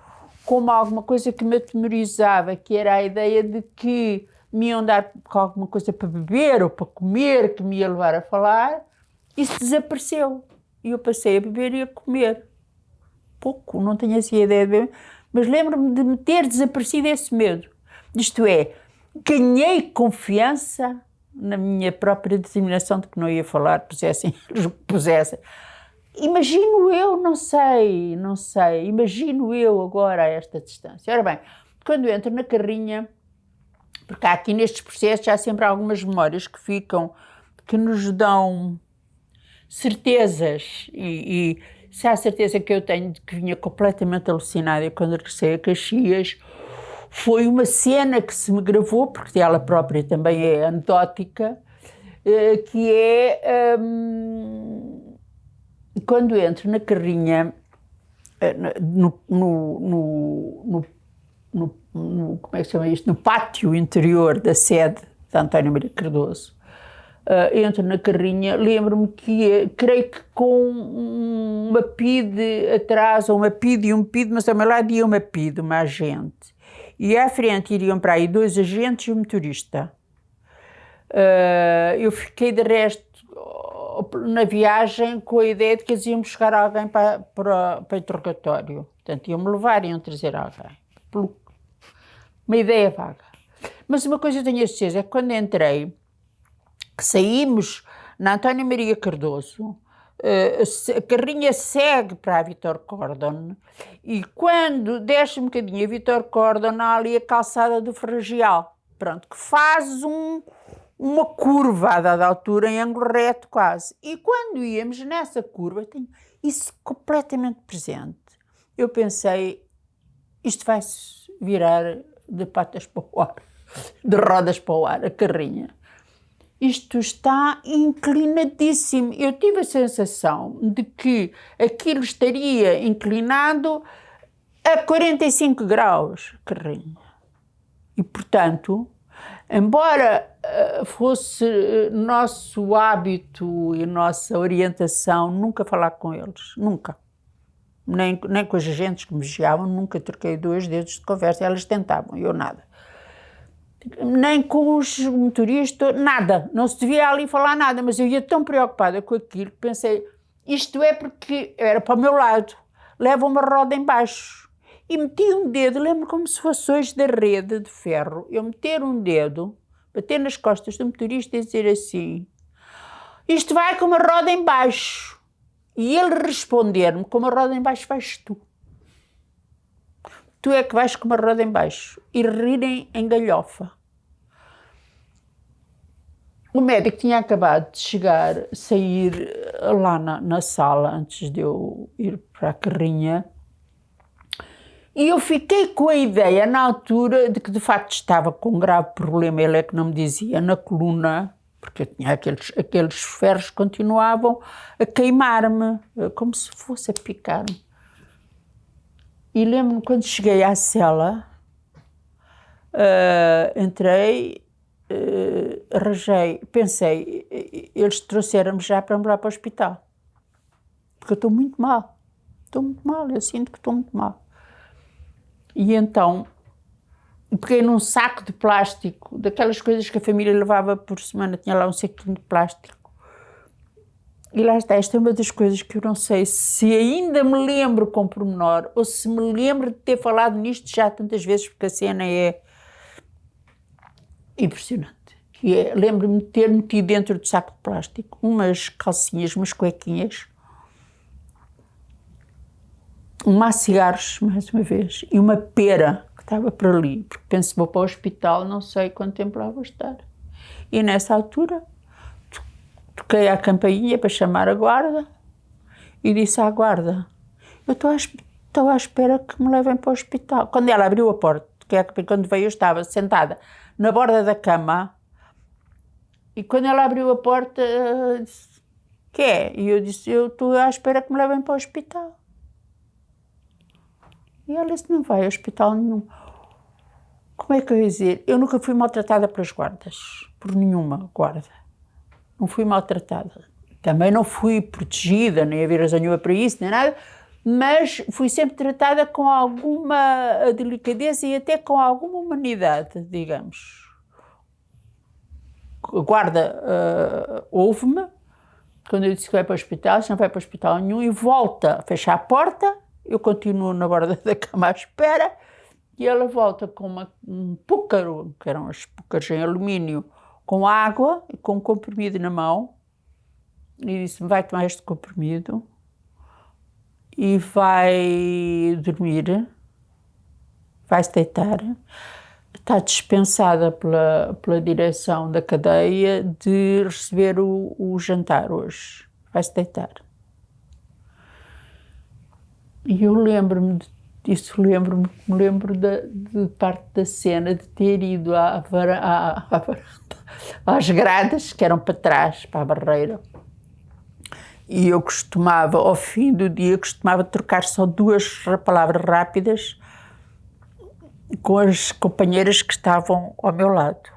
como alguma coisa que me atemorizava, que era a ideia de que me iam dar alguma coisa para beber ou para comer, que me ia levar a falar, isso desapareceu. E eu passei a beber e a comer. Pouco, não tenho essa ideia de beber, mas lembro-me de me ter desaparecido esse medo. Isto é, ganhei confiança na minha própria determinação de que não ia falar, pusessem o que pusessem. Imagino eu, não sei, imagino eu agora a esta distância. Ora bem, quando entro na carrinha, porque há aqui nestes processos há sempre algumas memórias que ficam, que nos dão certezas, e se há a certeza que eu tenho de que vinha completamente alucinada quando regressei a Caxias, foi uma cena que se me gravou, porque ela própria também é anedótica, que é quando entro na carrinha, como é que se chama isto? No pátio interior da sede de António Maria Cardoso. Entro na carrinha, lembro-me que creio que com uma PIDE atrás, ou uma PIDE e um PIDE, mas ao meu lado ia uma PIDE, uma agente. E à frente iriam para aí 2 agentes e um motorista. Eu fiquei de resto na viagem com a ideia de que eles iam buscar alguém para interrogatório. Portanto, iam-me levar e iam trazer alguém. Uma ideia vaga. Mas uma coisa eu tenho a certeza é que quando entrei, que saímos na António Maria Cardoso, a carrinha segue para a Vítor Cordon, e quando desce um bocadinho a Vítor Cordon, há ali a calçada do Ferragial, pronto, que faz uma curva a dada altura, em ângulo reto quase. E quando íamos nessa curva, tenho isso completamente presente. Eu pensei, isto vai-se virar de patas para o ar, de rodas para o ar, a carrinha. Isto está inclinadíssimo. Eu tive a sensação de que aquilo estaria inclinado a 45 graus, carrinha. E, portanto, Embora fosse nosso hábito e nossa orientação nunca falar com eles, nunca. Nem com as agentes que me vigiavam, nunca troquei 2 dedos de conversa, elas tentavam, eu nada. Nem com os motoristas, nada, não se devia ali falar nada, mas eu ia tão preocupada com aquilo que pensei, isto é porque era para o meu lado, leva uma roda em baixo. E meti um dedo, lembro como se fosse hoje da rede de ferro, eu meter um dedo, bater nas costas do motorista e dizer assim, isto vai com uma roda em baixo. E ele responder-me, com uma roda em baixo vais tu. Tu é que vais com uma roda em baixo. E rirem em galhofa. O médico tinha acabado de chegar, sair lá na sala, antes de eu ir para a carrinha, e eu fiquei com a ideia, na altura, de que de facto estava com um grave problema, ele é que não me dizia, na coluna, porque eu tinha aqueles ferros que continuavam a queimar-me, como se fosse a picar-me. E lembro-me quando cheguei à cela, entrei, arranjei, pensei, eles trouxeram-me já para me levar para o hospital, porque eu estou muito mal, eu sinto que estou muito mal. E então peguei num saco de plástico, daquelas coisas que a família levava por semana, tinha lá um saquinho de plástico. E lá está, esta é uma das coisas que eu não sei se ainda me lembro com pormenor, ou se me lembro de ter falado nisto já tantas vezes, porque a cena é impressionante. Que é, lembro-me de ter metido dentro do saco de plástico umas calcinhas, umas cuequinhas, um maço de cigarros, mais uma vez, e uma pera que estava por ali, porque penso, vou para o hospital, não sei quanto tempo lá vou estar. E nessa altura toquei à campainha para chamar a guarda e disse à guarda, eu estou à espera que me levem para o hospital. Quando ela abriu a porta, quando veio eu estava sentada na borda da cama, e quando ela abriu a porta, disse, que é? E eu disse, eu estou à espera que me levem para o hospital. E ela disse, não vai ao hospital nenhum. Como é que eu ia dizer? Eu nunca fui maltratada pelas guardas, por nenhuma guarda. Não fui maltratada. Também não fui protegida, nem havia razão nenhuma para isso, nem nada, mas fui sempre tratada com alguma delicadeza e até com alguma humanidade, digamos. A guarda ouve-me, quando eu disse que vai para o hospital, não vai para o hospital nenhum, e volta a fechar a porta, eu continuo na borda da cama à espera, e ela volta com um púcaro, que eram as púcaros em alumínio, com água e com um comprimido na mão, e disse-me, vai tomar este comprimido e vai dormir, vai-se deitar. Está dispensada pela direção da cadeia de receber o jantar hoje. Vai-se deitar. E eu lembro-me disso, me lembro de parte da cena de ter ido às gradas, que eram para trás, para a barreira. E eu costumava, ao fim do dia, trocar só 2 palavras rápidas com as companheiras que estavam ao meu lado.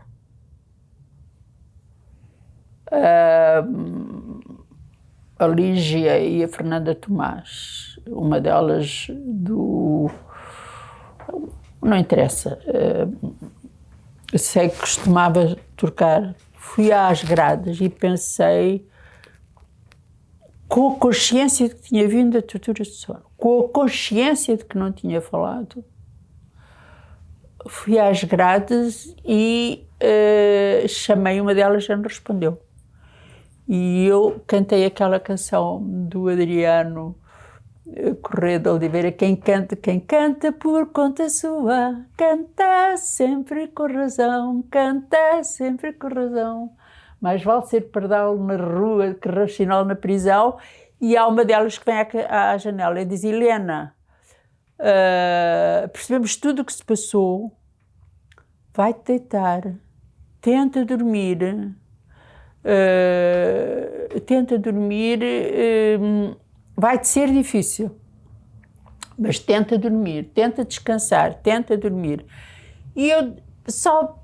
A Lígia e a Fernanda Tomás, uma delas não interessa, sei que costumava trocar, fui às gradas e pensei, com a consciência de que tinha vindo da tortura de sono, com a consciência de que não tinha falado, fui às grades e chamei uma delas, já não respondeu. E eu cantei aquela canção do Adriano Correia de Oliveira, quem canta por conta sua, canta sempre com razão, canta sempre com razão. Mais vale ser pardal na rua que racional na prisão. E há uma delas que vem à janela e diz, Helena, percebemos tudo o que se passou, vai-te deitar, tenta dormir, vai-te ser difícil, mas tenta dormir, tenta descansar, tenta dormir. E eu só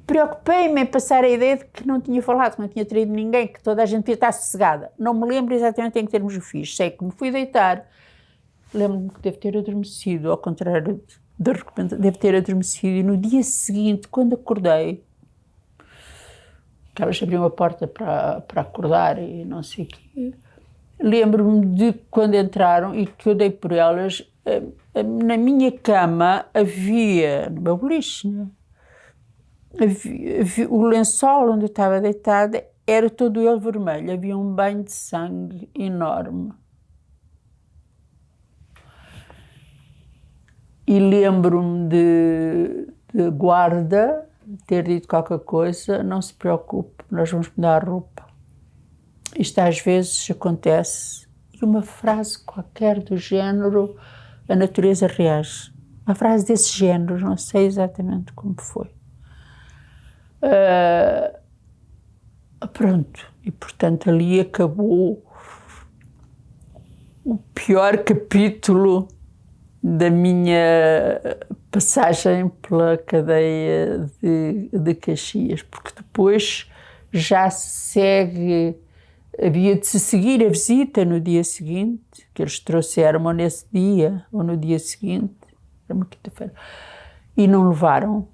preocupei-me em passar a ideia de que não tinha falado, que não tinha traído ninguém, que toda a gente devia estar sossegada. Não me lembro exatamente em que termos o fiz. Sei que me fui deitar, lembro-me que devo ter adormecido, ao contrário da recomendação, devo ter adormecido, e no dia seguinte, quando acordei, que elas abriam a porta para acordar e não sei o quê, lembro-me de quando entraram e que eu dei por elas, na minha cama havia, no meu beliche, né? O lençol onde eu estava deitada era todo ele vermelho, havia um banho de sangue enorme. E lembro-me de guarda ter dito qualquer coisa, não se preocupe, nós vamos mudar a roupa. Isto às vezes acontece. E uma frase qualquer do género, a natureza reage. Uma frase desse género, não sei exatamente como foi. Pronto, e portanto ali acabou o pior capítulo da minha passagem pela cadeia de Caxias, porque depois já se segue, havia de se seguir a visita no dia seguinte, que eles trouxeram ou nesse dia, ou no dia seguinte, era uma quinta-feira, e não levaram.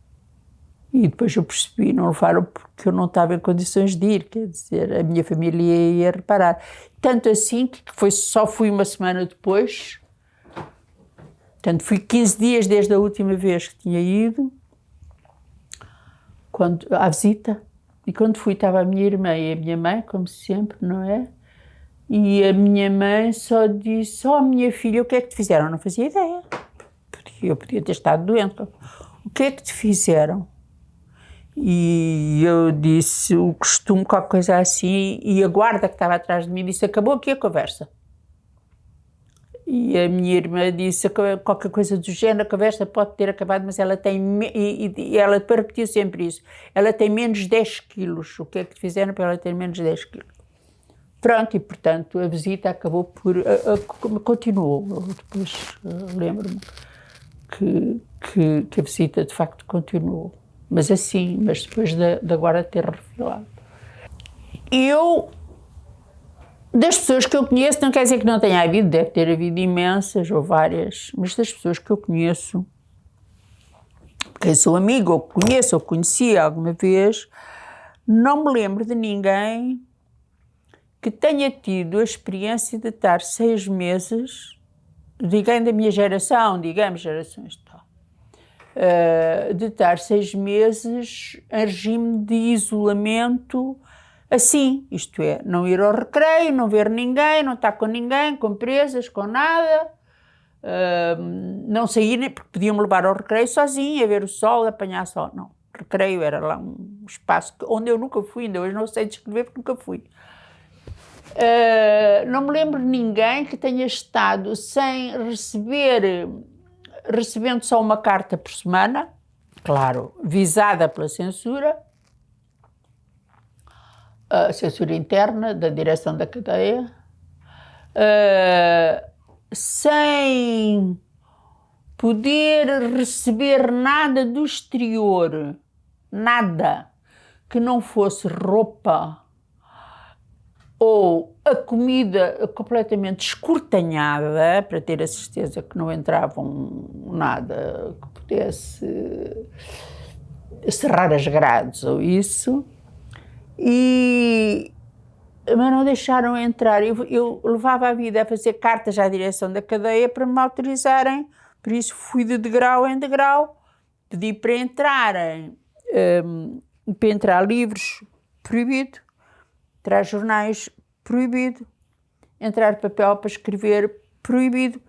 E depois eu percebi, não levaram porque eu não estava em condições de ir, quer dizer, a minha família ia reparar. Tanto assim que só fui uma semana depois, portanto fui 15 dias desde a última vez que tinha ido, à visita, e quando fui estava a minha irmã e a minha mãe, como sempre, não é? E a minha mãe só disse, minha filha, o que é que te fizeram? Eu não fazia ideia, eu podia ter estado doente. O que é que te fizeram? E eu disse o costume, qualquer coisa assim, e a guarda que estava atrás de mim disse, acabou aqui a conversa. E a minha irmã disse qualquer coisa do género, a conversa pode ter acabado, mas ela tem, e ela depois repetiu sempre isso, ela tem menos 10 quilos, o que é que te fizeram para ela ter menos 10 quilos? Pronto, e portanto a visita acabou por, continuou, depois lembro-me que a visita de facto continuou. Mas assim, mas depois da guarda ter refilado. Das pessoas que eu conheço, não quer dizer que não tenha havido, deve ter havido imensas ou várias, mas das pessoas que eu conheço, quem sou amigo, ou conheço, ou conheci alguma vez, não me lembro de ninguém que tenha tido a experiência de estar 6 meses, ninguém da minha geração, digamos, gerações de tal, de estar 6 meses em regime de isolamento, assim, isto é, não ir ao recreio, não ver ninguém, não estar com ninguém, com presas, com nada, não sair, porque podiam-me levar ao recreio sozinha, a ver o sol, apanhar sol, não. Recreio era lá um espaço onde eu nunca fui, ainda hoje não sei descrever porque nunca fui. Não me lembro de ninguém que tenha estado sem recebendo só uma carta por semana, claro, visada pela censura, a censura interna da direção da cadeia, sem poder receber nada do exterior, nada que não fosse roupa ou a comida completamente escortanhada, para ter a certeza que não entravam nada que pudesse cerrar as grades ou isso, mas não deixaram entrar. Eu levava a vida a fazer cartas à direção da cadeia para me autorizarem, por isso fui de degrau em degrau, pedi para entrar livros, proibido, entrar jornais, proibido, entrar papel para escrever, proibido,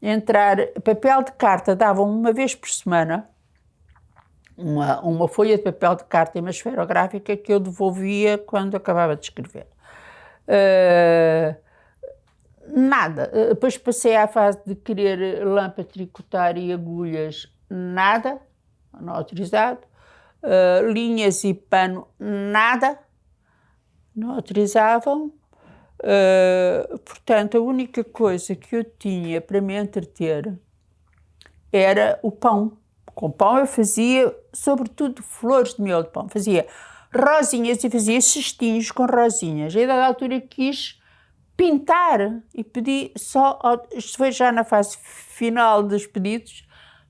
entrar papel de carta, davam uma vez por semana, uma folha de papel de carta e uma esferográfica que eu devolvia quando acabava de escrever. Nada. Depois passei à fase de querer lã para tricotar e agulhas, nada, não autorizado. Linhas e pano, nada, não autorizavam. Portanto, a única coisa que eu tinha para me entreter era o pão, Com pão eu fazia, sobretudo, flores de miolo de pão. Fazia rosinhas e fazia cestinhos com rosinhas. E, a dada altura, quis pintar e pedi só, isto foi já na fase final dos pedidos,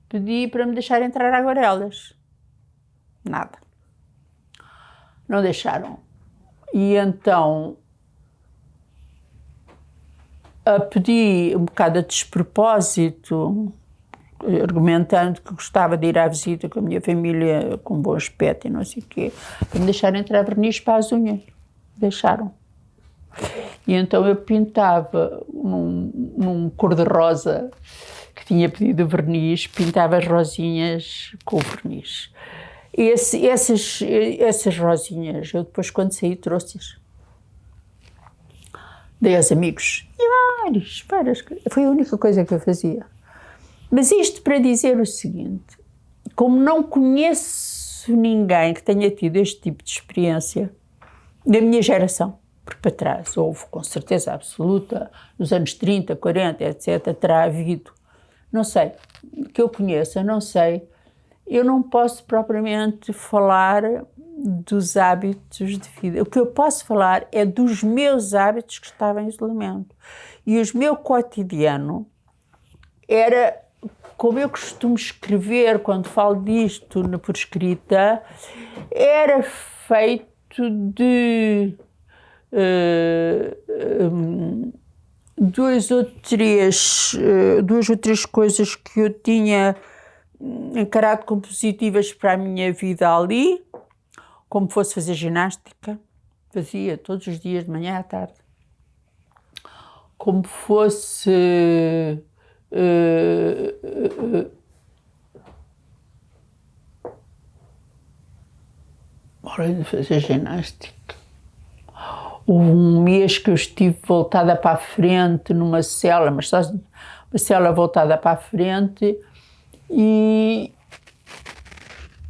pedi para me deixar entrar aguarelas. Nada. Não deixaram. E então pedi um bocado a despropósito, argumentando que gostava de ir à visita com a minha família com bom aspecto e não sei o quê, para me deixar entrar verniz para as unhas. Deixaram. E então eu pintava num cor-de-rosa que tinha pedido verniz, pintava as rosinhas com o verniz. Essas rosinhas, eu depois quando saí trouxe-as. Dei aos amigos. E várias. Foi a única coisa que eu fazia. Mas isto para dizer o seguinte, como não conheço ninguém que tenha tido este tipo de experiência, da minha geração, porque para trás houve, com certeza absoluta, nos anos 30, 40, etc., terá havido, não sei, que eu conheça, não sei, eu não posso propriamente falar dos hábitos de vida. O que eu posso falar é dos meus hábitos que estavam em isolamento. E o meu cotidiano era, como eu costumo escrever quando falo disto por escrita, era feito de duas ou três coisas que eu tinha encarado como positivas para a minha vida ali, como fosse fazer ginástica, fazia todos os dias, de manhã à tarde, como fosse além de fazer ginástica. Houve um mês que eu estive voltada para a frente numa cela, mas só uma cela voltada para a frente e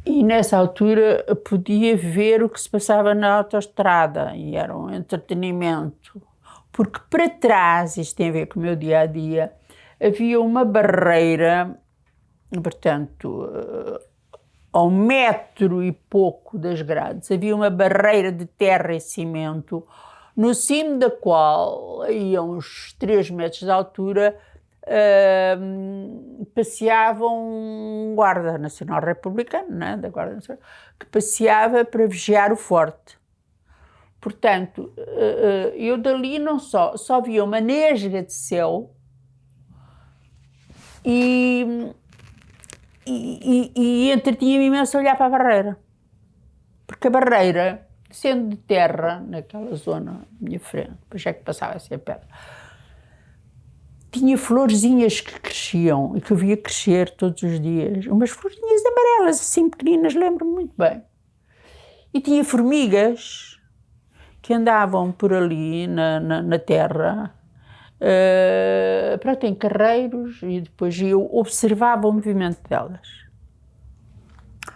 nessa altura podia ver o que se passava na autoestrada e era um entretenimento. Porque para trás, isto tem a ver com o meu dia-a-dia, havia uma barreira, portanto, a 1 metro e pouco das grades, havia uma barreira de terra e cimento, no cimo da qual, a uns 3 metros de altura, passeava um guarda nacional republicano, né, da Guarda Nacional, que passeava para vigiar o forte. Portanto, eu dali não só via uma nesga de céu e entretinha-me imenso a olhar para a barreira. Porque a barreira, sendo de terra, naquela zona à minha frente, depois é que passava assim a pedra, tinha florzinhas que cresciam e que eu via crescer todos os dias. Umas florzinhas amarelas, assim pequeninas, lembro-me muito bem. E tinha formigas que andavam por ali na terra, pronto, em carreiros, e depois eu observava o movimento delas.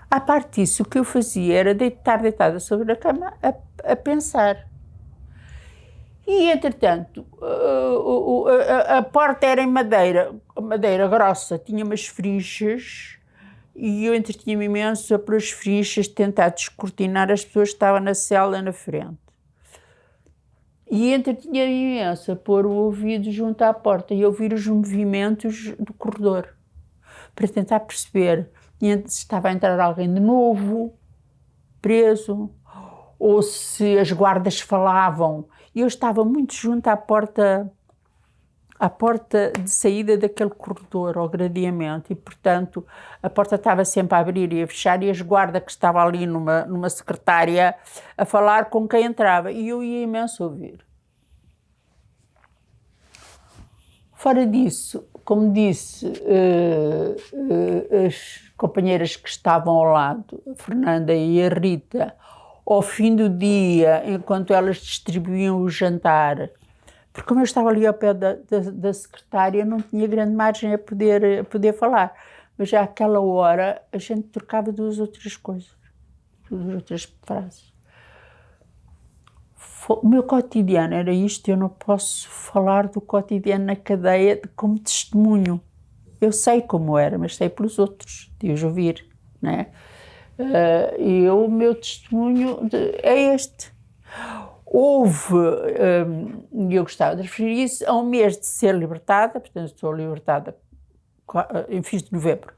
À parte disso, o que eu fazia era estar deitada sobre a cama a pensar. E, entretanto, a porta era em madeira grossa, tinha umas frinchas, e eu entretinha-me imenso a pelas frinchas tentar descortinar as pessoas que estavam na cela na frente. E entretinha-me imenso a pôr o ouvido junto à porta e ouvir os movimentos do corredor, para tentar perceber se estava a entrar alguém de novo, preso, ou se as guardas falavam. E eu estava muito junto à porta de saída daquele corredor, ao gradeamento, e, portanto, a porta estava sempre a abrir e a fechar, e as guardas que estavam ali numa secretária a falar com quem entrava, e eu ia imenso ouvir. Fora disso, como disse, as companheiras que estavam ao lado, a Fernanda e a Rita, ao fim do dia, enquanto elas distribuíam o jantar, porque como eu estava ali ao pé da secretária, não tinha grande margem a poder falar, mas já àquela hora a gente trocava duas ou três coisas, duas ou três frases. O meu cotidiano era isto, eu não posso falar do cotidiano na cadeia como testemunho. eu sei como era, mas sei pelos outros, de os ouvir, não é? E o meu testemunho é este. Houve, e eu gostava de referir isso, a um mês de ser libertada, portanto estou libertada em fins de novembro,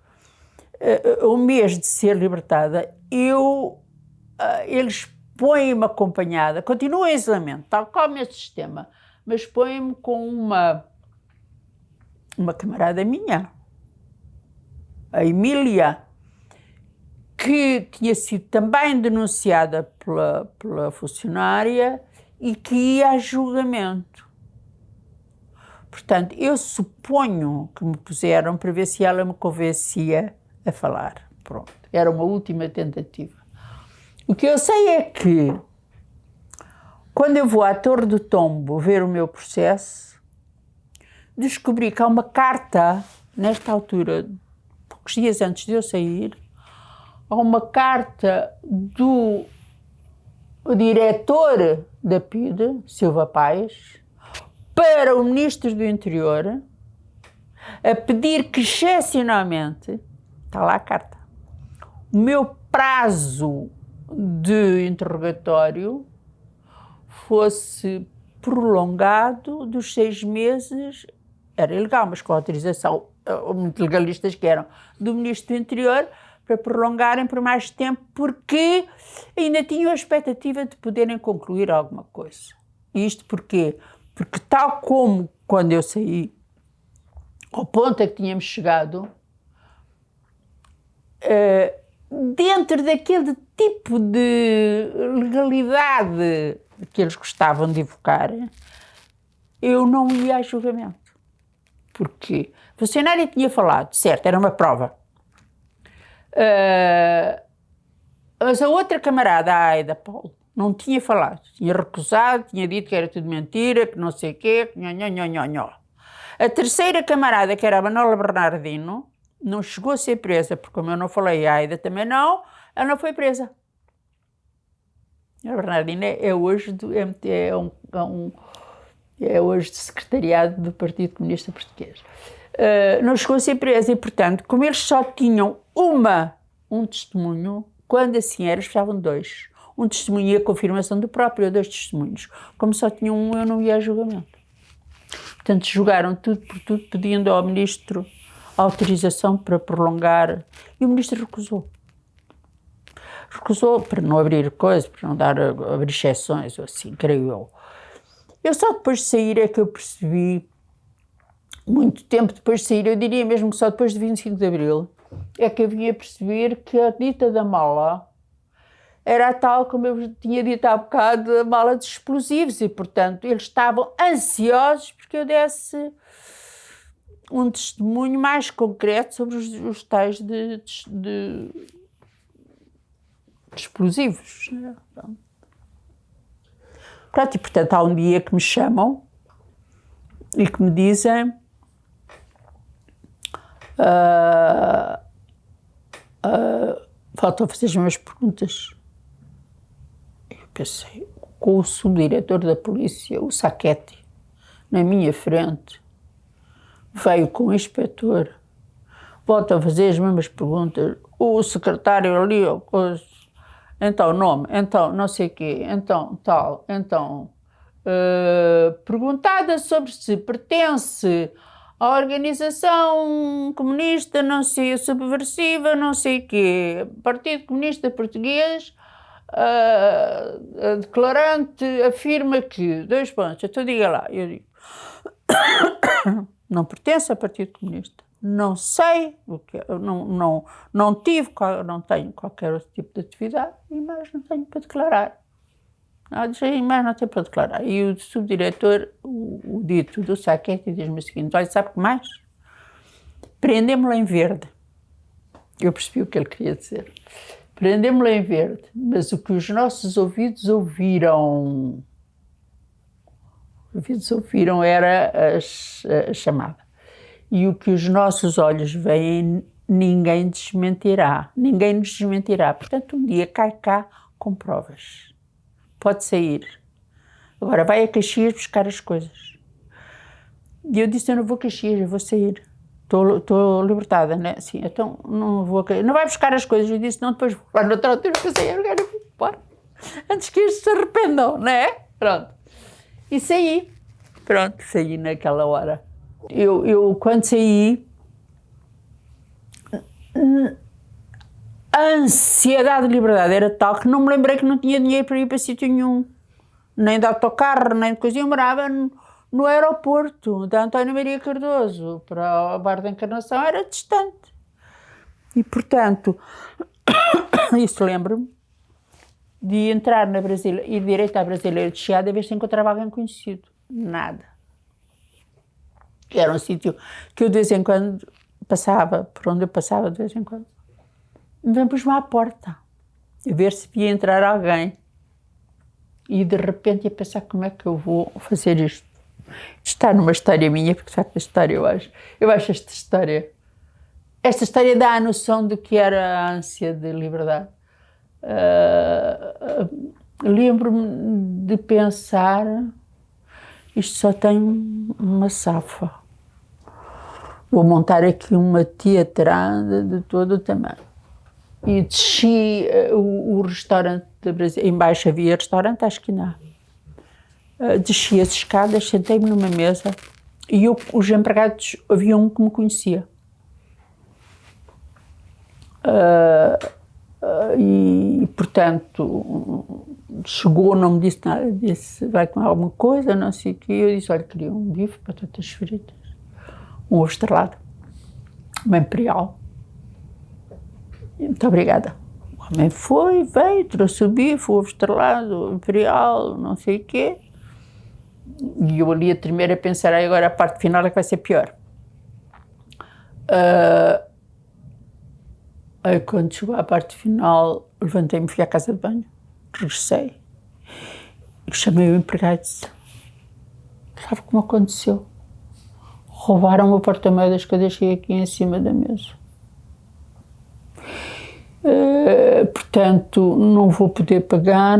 a um mês de ser libertada, eles põem-me acompanhada, continuo em isolamento, tal como esse sistema, mas põem-me com uma camarada minha, a Emília, que tinha sido também denunciada pela funcionária e que ia a julgamento. Portanto, eu suponho que me puseram para ver se ela me convencia a falar. Pronto, era uma última tentativa. O que eu sei é que, quando eu vou à Torre do Tombo ver o meu processo, descobri que há uma carta, nesta altura, poucos dias antes de eu sair, há uma carta do diretor da PIDE, Silva Paes, para o Ministro do Interior, a pedir que, excepcionalmente, está lá a carta, o meu prazo de interrogatório fosse prolongado dos 6 meses, era ilegal, mas com autorização, muito legalistas que eram, do Ministro do Interior, para prolongarem por mais tempo, porque ainda tinham a expectativa de poderem concluir alguma coisa. E isto porquê? Porque tal como quando eu saí, ao ponto a que tínhamos chegado, dentro daquele tipo de legalidade que eles gostavam de evocar, eu não ia a julgamento. Porque a funcionária tinha falado, certo, era uma prova. Mas a outra camarada, a Aida Paulo, não tinha falado, tinha recusado, tinha dito que era tudo mentira, que não sei o quê, que nhó. A terceira camarada, que era a Manuela Bernardino, não chegou a ser presa, porque como eu não falei, a Aida também não, ela não foi presa. A Bernardino é hoje do MT, é hoje de secretariado do Partido Comunista Português. Não chegou a ser presa e, portanto, como eles só tinham um testemunho, quando assim era, precisavam de 2. Um testemunho e a confirmação do próprio, ou 2 testemunhos. Como só tinham um, eu não ia a julgamento. Portanto, julgaram tudo por tudo, pedindo ao ministro autorização para prolongar, e o ministro recusou. Recusou para não abrir coisas, para não abrir exceções, ou assim, creio eu. Eu só depois de sair é que eu percebi, muito tempo depois de sair, eu diria mesmo que só depois de 25 de Abril, é que eu vim a perceber que a dita da mala era tal, como eu tinha dito há bocado, a mala de explosivos, e, portanto, eles estavam ansiosos porque eu desse um testemunho mais concreto sobre os tais de explosivos. Pronto, e, portanto, há um dia que me chamam e que me dizem faltam fazer as mesmas perguntas. Eu pensei, com o subdiretor da polícia, o Sacchetti, na minha frente, veio com o inspetor, voltam a fazer as mesmas perguntas, o secretário ali, então nome, então não sei o quê, então tal, então perguntada sobre se pertence à organização comunista, não sei, subversiva, não sei o quê, Partido Comunista Português, declarante afirma que, 2 pontos, então diga lá, eu digo, não pertence ao Partido Comunista, não sei, não tenho qualquer outro tipo de atividade e mais não tenho para declarar. Mais não tenho para declarar. E o subdiretor, o dito do Sacchetti, diz-me o seguinte, olha, sabe o que mais? Prendemos-la em verde. Eu percebi o que ele queria dizer. Prendemos-la em verde, mas o que os nossos ouvidos ouviram era a chamada. E o que os nossos olhos veem, ninguém desmentirá. Ninguém nos desmentirá. Portanto, um dia cai cá com provas. Pode sair. Agora vai a Caxias buscar as coisas. E eu disse, eu não vou a Caxias, eu vou sair. estou libertada, né? Sim, então não vou... Não vai buscar as coisas. Eu disse, não, depois vou lá no outra altura, pensei, eu quero ir embora. Antes que eles se arrependam, né? Pronto. E saí. Pronto, saí naquela hora. Eu quando saí, a ansiedade de liberdade era tal que não me lembrei que não tinha dinheiro para ir para sítio nenhum. Nem de autocarro, nem de coisa. Eu morava no aeroporto da António Maria Cardoso. Para o Bar da Encarnação era distante. E, portanto, isso lembro-me de entrar na Brasília, ir direito à Brasileira de Chiado a ver se encontrava alguém conhecido. Nada. Era um sítio que eu de vez em quando passava, por onde eu passava de vez em quando. Então pus-me à porta, a ver se via entrar alguém. E de repente ia pensar como é que eu vou fazer isto. Está numa história minha, porque de facto a história eu acho esta história dá a noção de que era a ânsia de liberdade. Lembro-me de pensar, isto só tem uma safa. Vou montar aqui uma teatrada de todo o tamanho. E desci o restaurante da Brasília, embaixo havia restaurante, acho que não. Desci as escadas, sentei-me numa mesa e os empregados, havia um que me conhecia. E, portanto, chegou, não me disse nada, disse, vai comer alguma coisa, não sei o quê. Eu disse, olha, queria um bife, batatas fritas, um ovo estrelado, uma imperial. Muito obrigada. O homem foi, veio, trouxe o bife, o ovo estrelado, o imperial, não sei o quê. E eu ali a tremer a pensar, agora a parte final é que vai ser pior. Aí quando chegou à parte final, levantei-me, fui à casa de banho, regressei. E chamei o empregado e disse, sabe como aconteceu? Roubaram o porta-moedas que eu deixei aqui em cima da mesa. Portanto, não vou poder pagar,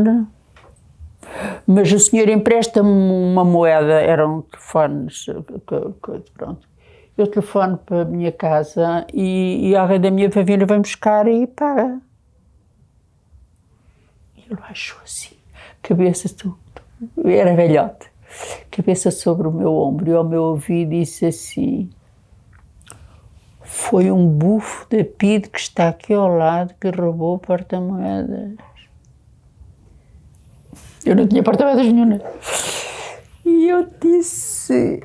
mas o senhor empresta-me uma moeda, eram telefones, pronto. Eu telefono para a minha casa e alguém da minha família vem buscar e paga. E ele baixou assim, cabeça, era velhote, cabeça sobre o meu ombro e ao meu ouvido disse assim, foi um bufo da PIDE que está aqui ao lado que roubou o porta-moedas. Eu não tinha porta-moedas nenhuma. E eu disse,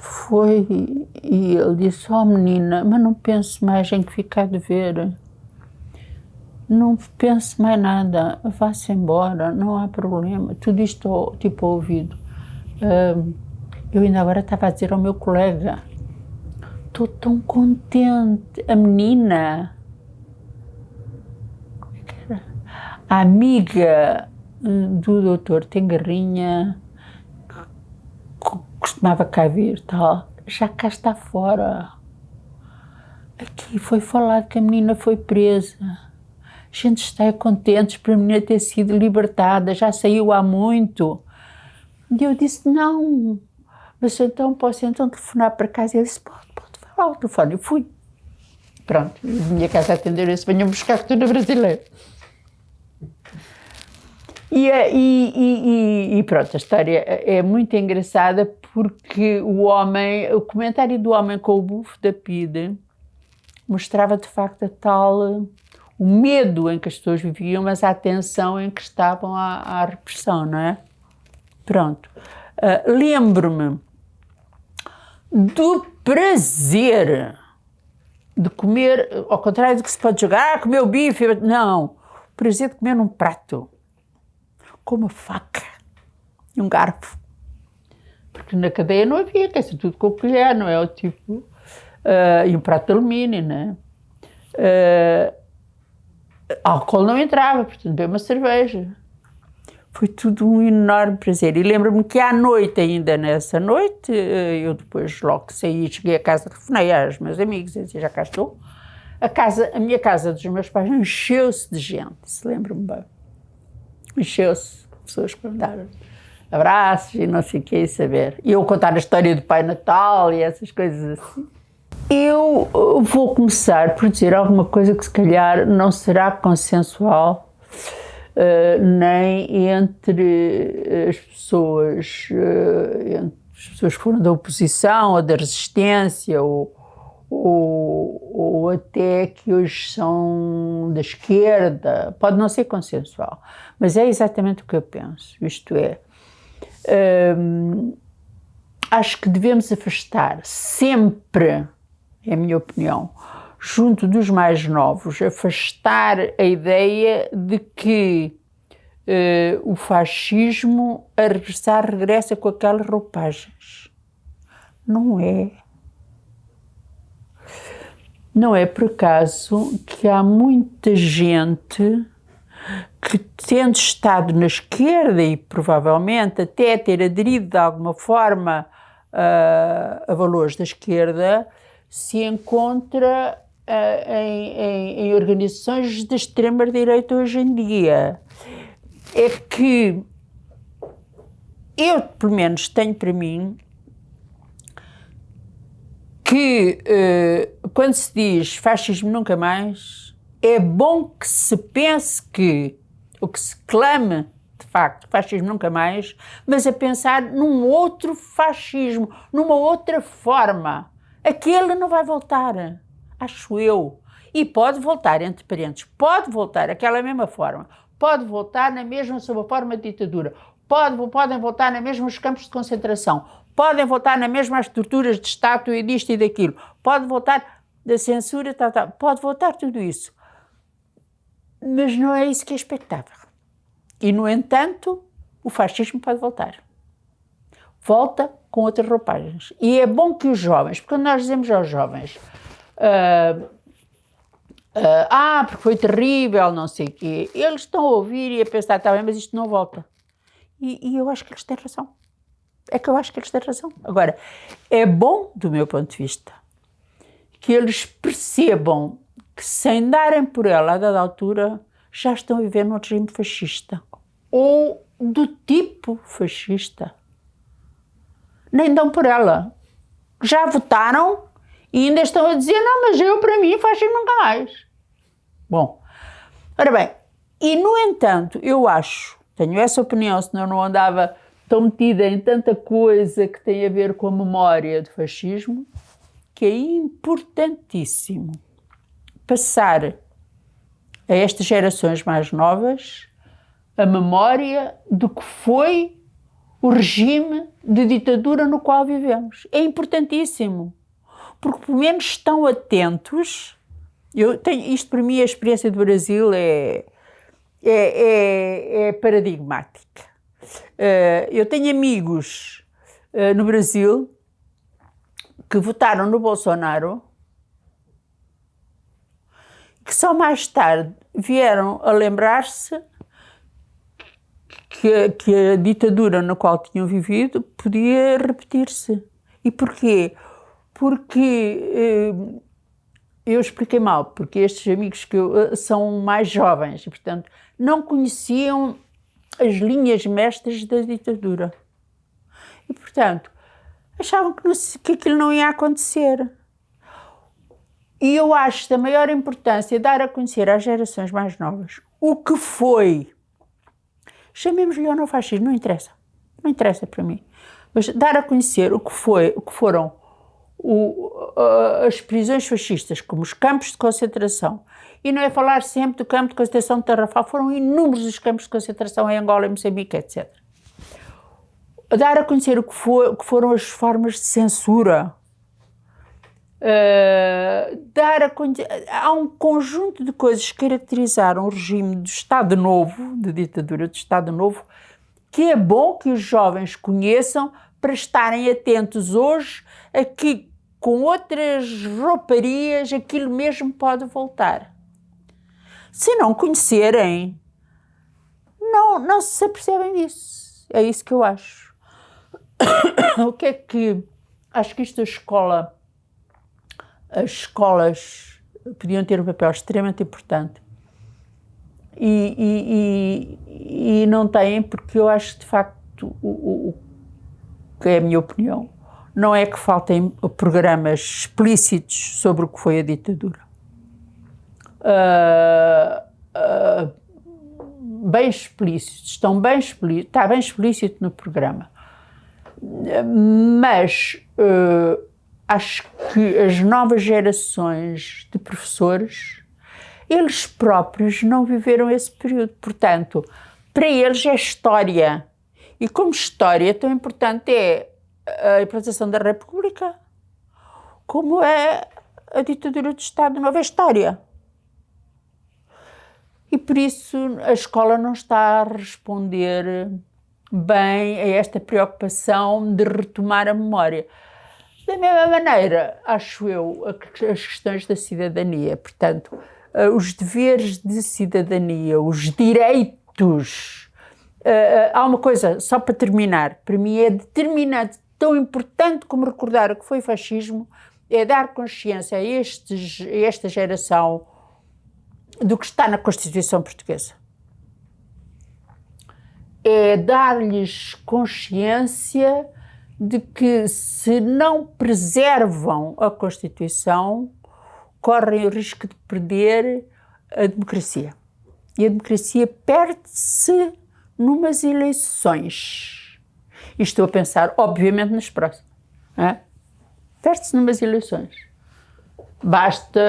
foi. E ele disse, menina, mas não pense mais em que ficar de ver. Não pense mais nada, vá-se embora, não há problema. Tudo isto, tipo, ao ouvido. Eu ainda agora estava a dizer ao meu colega, estou tão contente, a menina, a amiga do doutor Tengarrinha, que costumava cá vir, tal, já cá está fora. Aqui foi falado que a menina foi presa. A gente está contente por a menina ter sido libertada, já saiu há muito. E eu disse, não, mas então posso telefonar para casa? E ele disse, pode, vai lá o telefone. Eu fui. Pronto, a minha casa atendeu esse, venham buscar que estou na Brasileira. E pronto, a história é muito engraçada porque o comentário do homem com o bufo da PIDE mostrava de facto o medo em que as pessoas viviam, mas a tensão em que estavam à repressão, não é? Pronto. Lembro-me do prazer de comer, ao contrário do que se pode jogar, comer o bife, não, o prazer de comer num prato, com uma faca e um garfo. Porque na cadeia não havia, quer dizer, tudo com colher, não é? O tipo, e um prato de alumínio, não é? Álcool não entrava, portanto, beber uma cerveja. Foi tudo um enorme prazer. E lembro-me que à noite, ainda nessa noite, eu depois logo que saí, cheguei a casa, telefonei aos meus amigos, e disse, já cá estou. A minha casa dos meus pais encheu-se de gente, se lembro-me bem. Encheu-se, pessoas que andaram abraços e não sei o que, e saber. E eu contar a história do Pai Natal e essas coisas assim. Eu vou começar por dizer alguma coisa que se calhar não será consensual, nem entre as pessoas, que foram da oposição ou da resistência ou até que hoje são da esquerda. Pode não ser consensual, mas é exatamente o que eu penso. Isto é, acho que devemos afastar sempre, é a minha opinião, junto dos mais novos, afastar a ideia de que o fascismo a regressar regressa com aquelas roupagens. Não é. Não é por acaso que há muita gente que, tendo estado na esquerda e provavelmente até ter aderido de alguma forma a valores da esquerda, se encontra em organizações de extrema-direita hoje em dia. É que eu, pelo menos, tenho para mim que quando se diz fascismo nunca mais, é bom que se pense que, ou que se clame, de facto, fascismo nunca mais, mas a pensar num outro fascismo, numa outra forma. Aquele não vai voltar, acho eu. E pode voltar, entre parênteses, pode voltar aquela mesma forma, pode voltar na mesma sob a forma de ditadura, podem voltar na mesma os campos de concentração, podem voltar na mesma as torturas de estátua e disto e daquilo, pode voltar da censura, pode voltar tudo isso. Mas não é isso que é expectável. E, no entanto, o fascismo pode voltar. Volta com outras roupagens. E é bom que os jovens, porque quando nós dizemos aos jovens porque foi terrível, não sei o quê, eles estão a ouvir e a pensar, está bem, mas isto não volta. E eu acho que eles têm razão. É que eu acho que eles têm razão. Agora, é bom, do meu ponto de vista, que eles percebam que, sem darem por ela a dada altura, já estão a viver num regime fascista. Ou do tipo fascista. Nem dão por ela. Já votaram e ainda estão a dizer, não, mas eu, para mim, fascismo nunca mais. Bom, ora bem, e no entanto, eu acho, tenho essa opinião, senão eu não andava tão metida em tanta coisa que tem a ver com a memória do fascismo, que é importantíssimo passar a estas gerações mais novas a memória do que foi o regime de ditadura no qual vivemos. É importantíssimo, porque pelo menos estão atentos. Isto para mim, a experiência do Brasil é paradigmática. Eu tenho amigos no Brasil que votaram no Bolsonaro, que só mais tarde vieram a lembrar-se que a ditadura na qual tinham vivido podia repetir-se. E porquê? Porque eu expliquei mal, porque estes amigos são mais jovens e, portanto, não conheciam as linhas mestras da ditadura. E, portanto, achavam que aquilo não ia acontecer. E eu acho da maior importância dar a conhecer às gerações mais novas o que foi, chamemos-lhe ou não fascismo, não interessa para mim, mas dar a conhecer o que foram as prisões fascistas, como os campos de concentração. E não é falar sempre do campo de concentração de Tarrafal, foram inúmeros os campos de concentração em Angola, em Moçambique, etc. Dar a conhecer o que foram as formas de censura. Há um conjunto de coisas que caracterizaram o regime do Estado Novo, de ditadura do Estado Novo, que é bom que os jovens conheçam para estarem atentos hoje a que, com outras rouparias, aquilo mesmo pode voltar. Se não conhecerem, não se apercebem disso. É isso que eu acho. O que é que... Acho que isto as escolas podiam ter um papel extremamente importante e não têm, porque eu acho que, de facto, portanto, o que é a minha opinião, não é que faltem programas explícitos sobre o que foi a ditadura. Bem explícitos, está bem explícito no programa. Mas acho que as novas gerações de professores, eles próprios não viveram esse período. Portanto, para eles é história. E como história, tão importante é a implantação da República, como é a ditadura do Estado Novo, é história. E por isso a escola não está a responder bem a esta preocupação de retomar a memória. Da mesma maneira, acho eu, as questões da cidadania, portanto, os deveres de cidadania, os direitos. Há uma coisa, só para terminar, para mim é determinante, tão importante como recordar o que foi o fascismo, é dar consciência a esta geração do que está na Constituição Portuguesa. É dar-lhes consciência de que, se não preservam a Constituição, correm o risco de perder a democracia. E a democracia perde-se numas eleições. E estou a pensar, obviamente, nas próximas. Perde-se numas eleições. Basta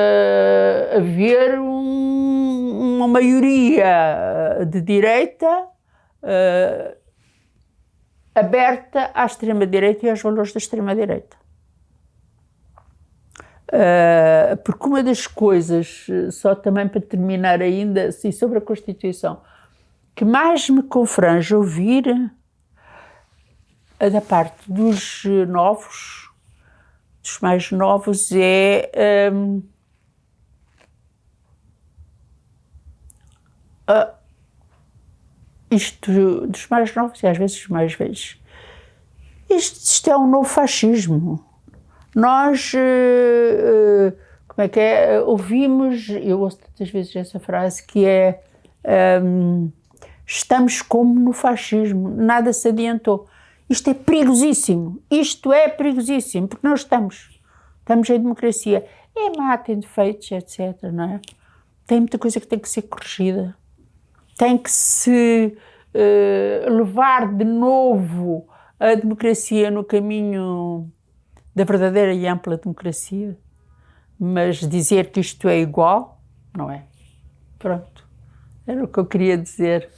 haver uma maioria de direita aberta à extrema-direita e aos valores da extrema-direita. Porque uma das coisas, só também para terminar ainda, assim, sobre a Constituição, que mais me confrange ouvir da parte dos novos, dos mais novos, é isto dos mais novos e às vezes dos mais velhos. Isto é um novo fascismo. Nós, como é que é, ouvimos, eu ouço tantas vezes essa frase, que é estamos como no fascismo, nada se adiantou. Isto é perigosíssimo, porque nós estamos em democracia. É má, tem defeitos, etc, não é? Tem muita coisa que tem que ser corrigida. Tem que se levar de novo a democracia no caminho da verdadeira e ampla democracia. Mas dizer que isto é igual, não é. Pronto, era o que eu queria dizer.